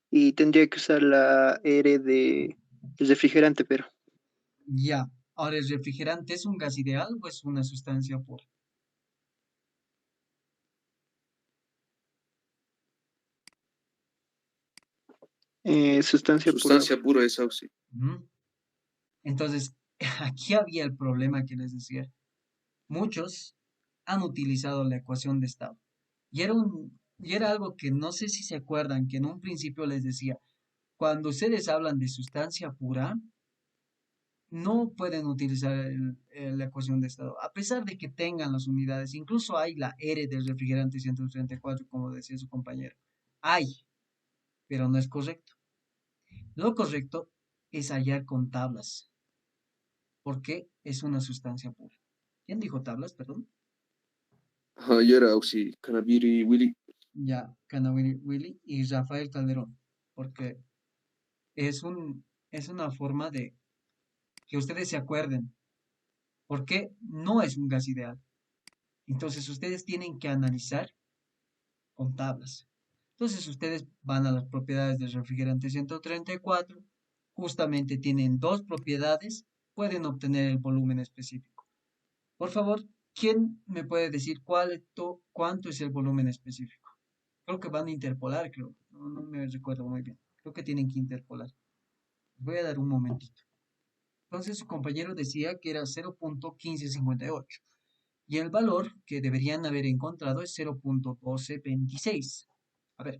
Speaker 6: Y tendría que usar la R del refrigerante, pero
Speaker 1: Ya, ahora ¿el refrigerante es un gas ideal o es una sustancia pura?
Speaker 6: sustancia pura.
Speaker 2: Sustancia pura es Auxi.
Speaker 1: Ujú. Entonces, aquí había el problema que les decía. Muchos han utilizado la ecuación de estado. Y era algo que no sé si se acuerdan, que en un principio les decía, cuando ustedes hablan de sustancia pura, no pueden utilizar la ecuación de estado, a pesar de que tengan las unidades. Incluso hay la R del refrigerante 134, como decía su compañero. Hay, pero no es correcto. Lo correcto es hallar con tablas, porque es una sustancia pura. ¿Quién dijo tablas, perdón?
Speaker 2: Ayer era Auxi, Canaviri, Willy.
Speaker 1: Ya, Canawini Willy y Rafael Calderón, porque es es una forma de que ustedes se acuerden, porque no es un gas ideal. Entonces ustedes tienen que analizar con tablas. Entonces ustedes van a las propiedades del refrigerante 134, justamente tienen dos propiedades, pueden obtener el volumen específico. Por favor, ¿quién me puede decir cuánto es el volumen específico? Creo que van a interpolar, creo. No me recuerdo muy bien. Creo que tienen que interpolar. Voy a dar un momentito. Entonces su compañero decía que era 0.1558 y el valor que deberían haber encontrado es 0.1226. A ver,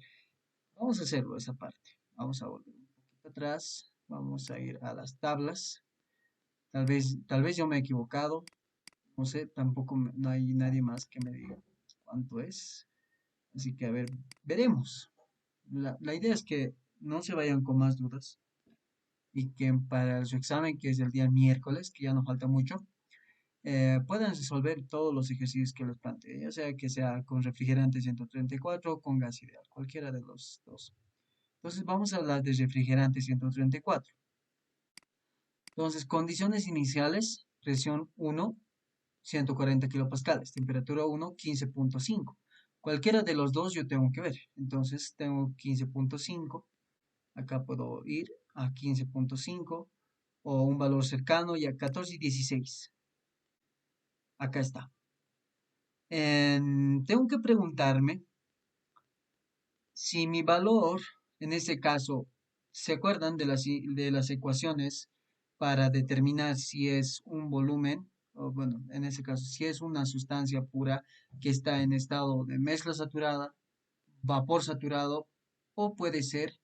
Speaker 1: vamos a hacerlo esa parte. Vamos a volver un poquito atrás. Vamos a ir a las tablas. Tal vez yo me he equivocado. No sé, tampoco no hay nadie más que me diga cuánto es. Así que, a ver, veremos. La idea es que no se vayan con más dudas y que para su examen, que es el día miércoles, que ya no falta mucho, puedan resolver todos los ejercicios que les plantee, ya sea que sea con refrigerante 134 o con gas ideal, cualquiera de los dos. Entonces vamos a hablar de refrigerante 134. Entonces, condiciones iniciales, presión 1, 140 kilopascales, temperatura 1, 15.5. Cualquiera de los dos yo tengo que ver. Entonces tengo 15.5. Acá puedo ir a 15.5 o un valor cercano y a 14 y 16. Acá está. Tengo que preguntarme si mi valor, en este caso, ¿se acuerdan de de las ecuaciones para determinar si es un volumen, o bueno, en este caso, si es una sustancia pura que está en estado de mezcla saturada, vapor saturado o puede ser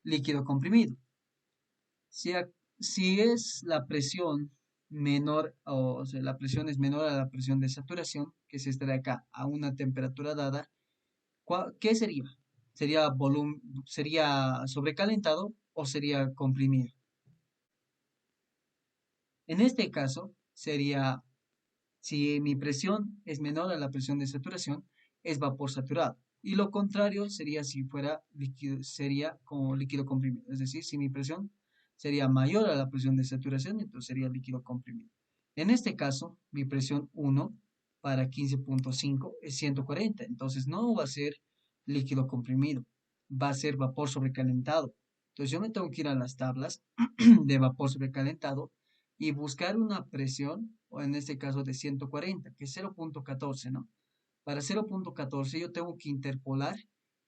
Speaker 1: líquido comprimido? Si, si es la presión menor, o sea, la presión es menor a la presión de saturación, que es esta de acá, a una temperatura dada, ¿qué sería? ¿Sería sobrecalentado o sería comprimido? En este caso, sería, si mi presión es menor a la presión de saturación, es vapor saturado. Y lo contrario sería si fuera líquido, sería como líquido comprimido. Es decir, si mi presión sería mayor a la presión de saturación, entonces sería líquido comprimido. En este caso, mi presión 1 para 15.5 es 140. Entonces no va a ser líquido comprimido, va a ser vapor sobrecalentado. Entonces yo me tengo que ir a las tablas de vapor sobrecalentado y buscar una presión, o en este caso de 140, que es 0.14, ¿no? Para 0.14 yo tengo que interpolar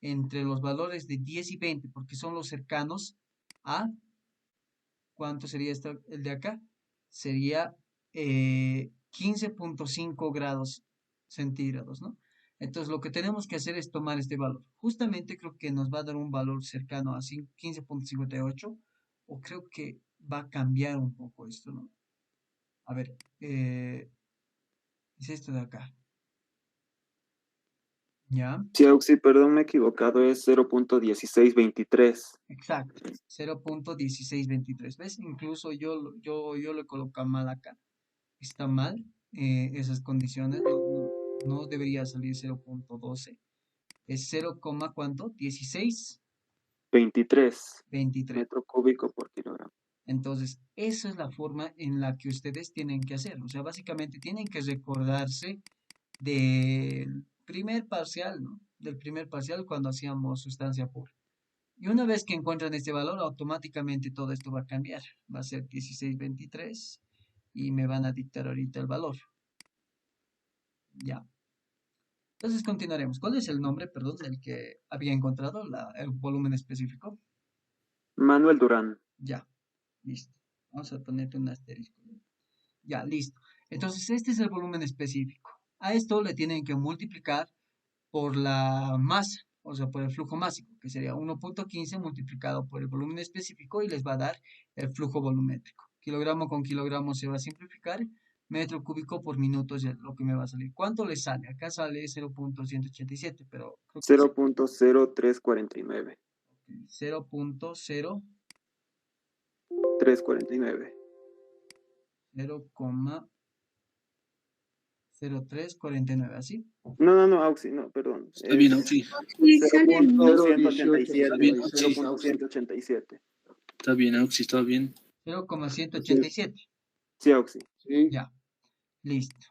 Speaker 1: entre los valores de 10 y 20, porque son los cercanos a, ¿cuánto sería el de acá? Sería 15.5 grados centígrados, ¿no? Entonces lo que tenemos que hacer es tomar este valor. Justamente creo que nos va a dar un valor cercano a 15.58, o creo que va a cambiar un poco esto, ¿no? A ver, es esto de acá. ¿Ya?
Speaker 5: Sí, Auxi, perdón, me he equivocado, es 0.1623.
Speaker 1: Exacto. 0.1623. ¿Ves? Incluso yo lo he colocado mal acá. está mal esas condiciones, no debería salir 0.12, es 0, ¿cuánto? 16,
Speaker 5: 23
Speaker 1: 23.
Speaker 5: metro cúbico por kilogramo.
Speaker 1: Entonces, esa es la forma en la que ustedes tienen que hacer. O sea, básicamente tienen que recordarse del primer parcial, ¿no? Del primer parcial cuando hacíamos sustancia pura. Y una vez que encuentran este valor, automáticamente todo esto va a cambiar. Va a ser 1623 y me van a dictar ahorita el valor. Ya. Entonces continuaremos. ¿Cuál es el nombre, perdón, del que había encontrado el volumen específico?
Speaker 5: Manuel Durán.
Speaker 1: Ya. Listo. Vamos a ponerte un asterisco. Ya, listo. Entonces, este es el volumen específico. A esto le tienen que multiplicar por la masa, o sea, por el flujo másico, que sería 1.15 multiplicado por el volumen específico y les va a dar el flujo volumétrico. Kilogramo con kilogramo se va a simplificar, metro cúbico por minuto es lo que me va a salir. ¿Cuánto le sale? Acá sale 0.187, pero creo que
Speaker 5: 0.0349.
Speaker 1: 0.0,
Speaker 5: 349.
Speaker 1: 0,0349, ¿así?
Speaker 5: No, Auxi, no, perdón.
Speaker 7: Está bien, Auxi.
Speaker 3: Sí, sale mal.
Speaker 5: 0.187.
Speaker 7: Está bien.
Speaker 5: 0.187.
Speaker 7: Está bien, Auxi, está bien.
Speaker 1: 0,187.
Speaker 5: Sí, Auxi.
Speaker 4: Sí.
Speaker 1: Ya, listo.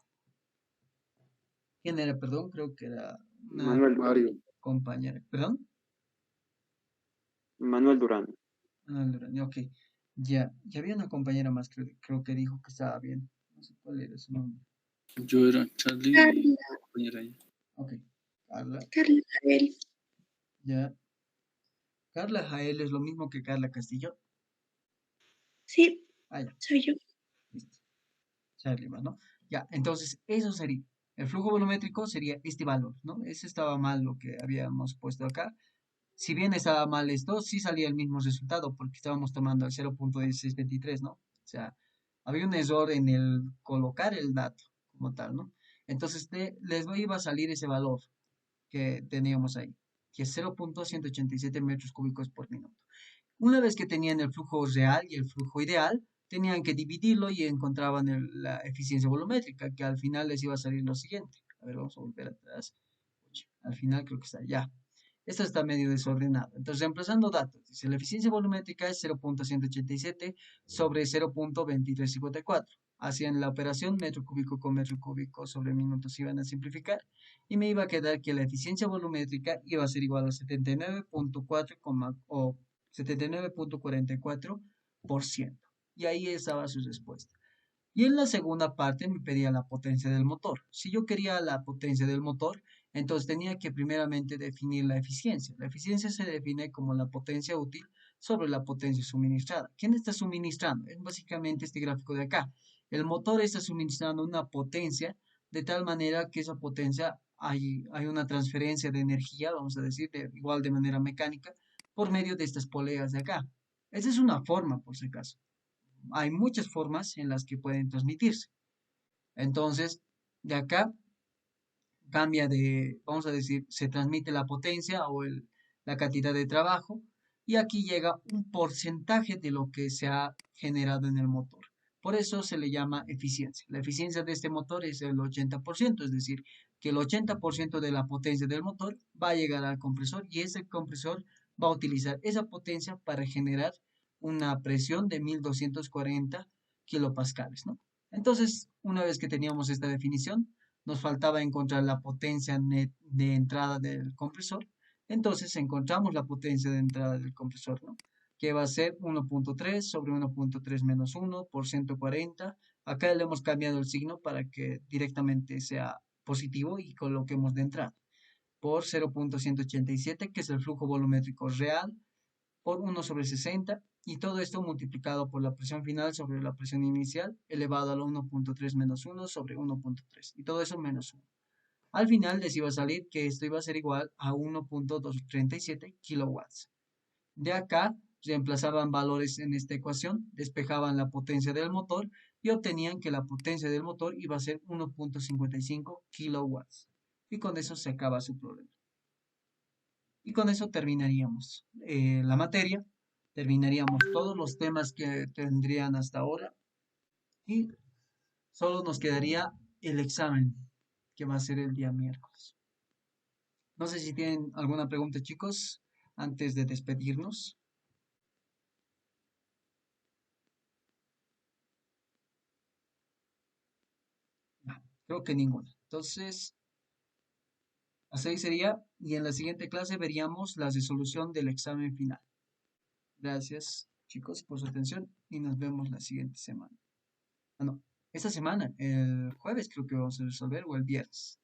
Speaker 1: ¿Quién era, perdón? Creo que era una
Speaker 5: Manuel Durán.
Speaker 4: Mario.
Speaker 1: compañera. ¿Perdón?
Speaker 5: Manuel Durán.
Speaker 1: Ok. Ya había una compañera más, creo que dijo que estaba bien. No sé cuál era su nombre.
Speaker 7: Yo era Charlie y
Speaker 3: Carla,
Speaker 7: compañera ahí.
Speaker 1: Ok. Carla,
Speaker 3: Carla, Jael.
Speaker 1: ya. Carla Jael es lo mismo que Carla Castillo.
Speaker 3: Sí,
Speaker 1: Ah, ya,
Speaker 3: soy yo.
Speaker 1: listo. Charlie más, ¿no? Ya, entonces eso sería. El flujo volumétrico sería este valor, ¿no? Ese estaba mal lo que habíamos puesto acá. Si bien estaba mal esto, sí salía el mismo resultado porque estábamos tomando el 0.1623, ¿no? O sea, había un error en el colocar el dato como tal, ¿no? Entonces les iba a salir ese valor que teníamos ahí, que es 0.187 metros cúbicos por minuto. Una vez que tenían el flujo real y el flujo ideal, tenían que dividirlo y encontraban la eficiencia volumétrica, que al final les iba a salir lo siguiente. A ver, vamos a volver atrás. Al final creo que está ya. Esto está medio desordenado. Entonces, reemplazando datos, dice la eficiencia volumétrica es 0.187 sobre 0.2354. Hacían la operación metro cúbico con metro cúbico sobre minutos, iban a simplificar y me iba a quedar que la eficiencia volumétrica iba a ser igual a 79.4 o 79.44%. Y ahí estaba su respuesta. Y en la segunda parte me pedía la potencia del motor. Si yo quería la potencia del motor, entonces tenía que primeramente definir la eficiencia. La eficiencia se define como la potencia útil sobre la potencia suministrada. ¿Quién está suministrando? Es básicamente este gráfico de acá. El motor está suministrando una potencia de tal manera que esa potencia hay una transferencia de energía, vamos a decir, igual de manera mecánica, por medio de estas poleas de acá. Esa es una forma, por si acaso. Hay muchas formas en las que pueden transmitirse. Entonces, de acá cambia de, vamos a decir, se transmite la potencia o la cantidad de trabajo y aquí llega un porcentaje de lo que se ha generado en el motor. Por eso se le llama eficiencia. La eficiencia de este motor es el 80%, es decir, que el 80% de la potencia del motor va a llegar al compresor y ese compresor va a utilizar esa potencia para generar una presión de 1240 kilopascales, ¿no? Entonces, una vez que teníamos esta definición, nos faltaba encontrar la potencia net de entrada del compresor. Entonces encontramos la potencia de entrada del compresor, ¿no? Que va a ser 1.3 sobre 1.3 menos 1 por 140. Acá le hemos cambiado el signo para que directamente sea positivo y coloquemos de entrada. Por 0.187, que es el flujo volumétrico real, por 1 sobre 60 y todo esto multiplicado por la presión final sobre la presión inicial elevado a la 1.3 menos 1 sobre 1.3 y todo eso menos 1. Al final les iba a salir que esto iba a ser igual a 1.237 kilowatts. De acá reemplazaban valores en esta ecuación, despejaban la potencia del motor y obtenían que la potencia del motor iba a ser 1.55 kilowatts. Y con eso se acaba su problema. Y con eso terminaríamos la materia, terminaríamos todos los temas que tendrían hasta ahora y Solo nos quedaría el examen, que va a ser el día miércoles. No sé si tienen alguna pregunta, chicos, antes de despedirnos. No, creo que ninguna. Entonces, así sería. Y en la siguiente clase veríamos la resolución del examen final. Gracias, chicos, por su atención y nos vemos la siguiente semana. Ah, no, esta semana, el jueves creo que vamos a resolver o el viernes.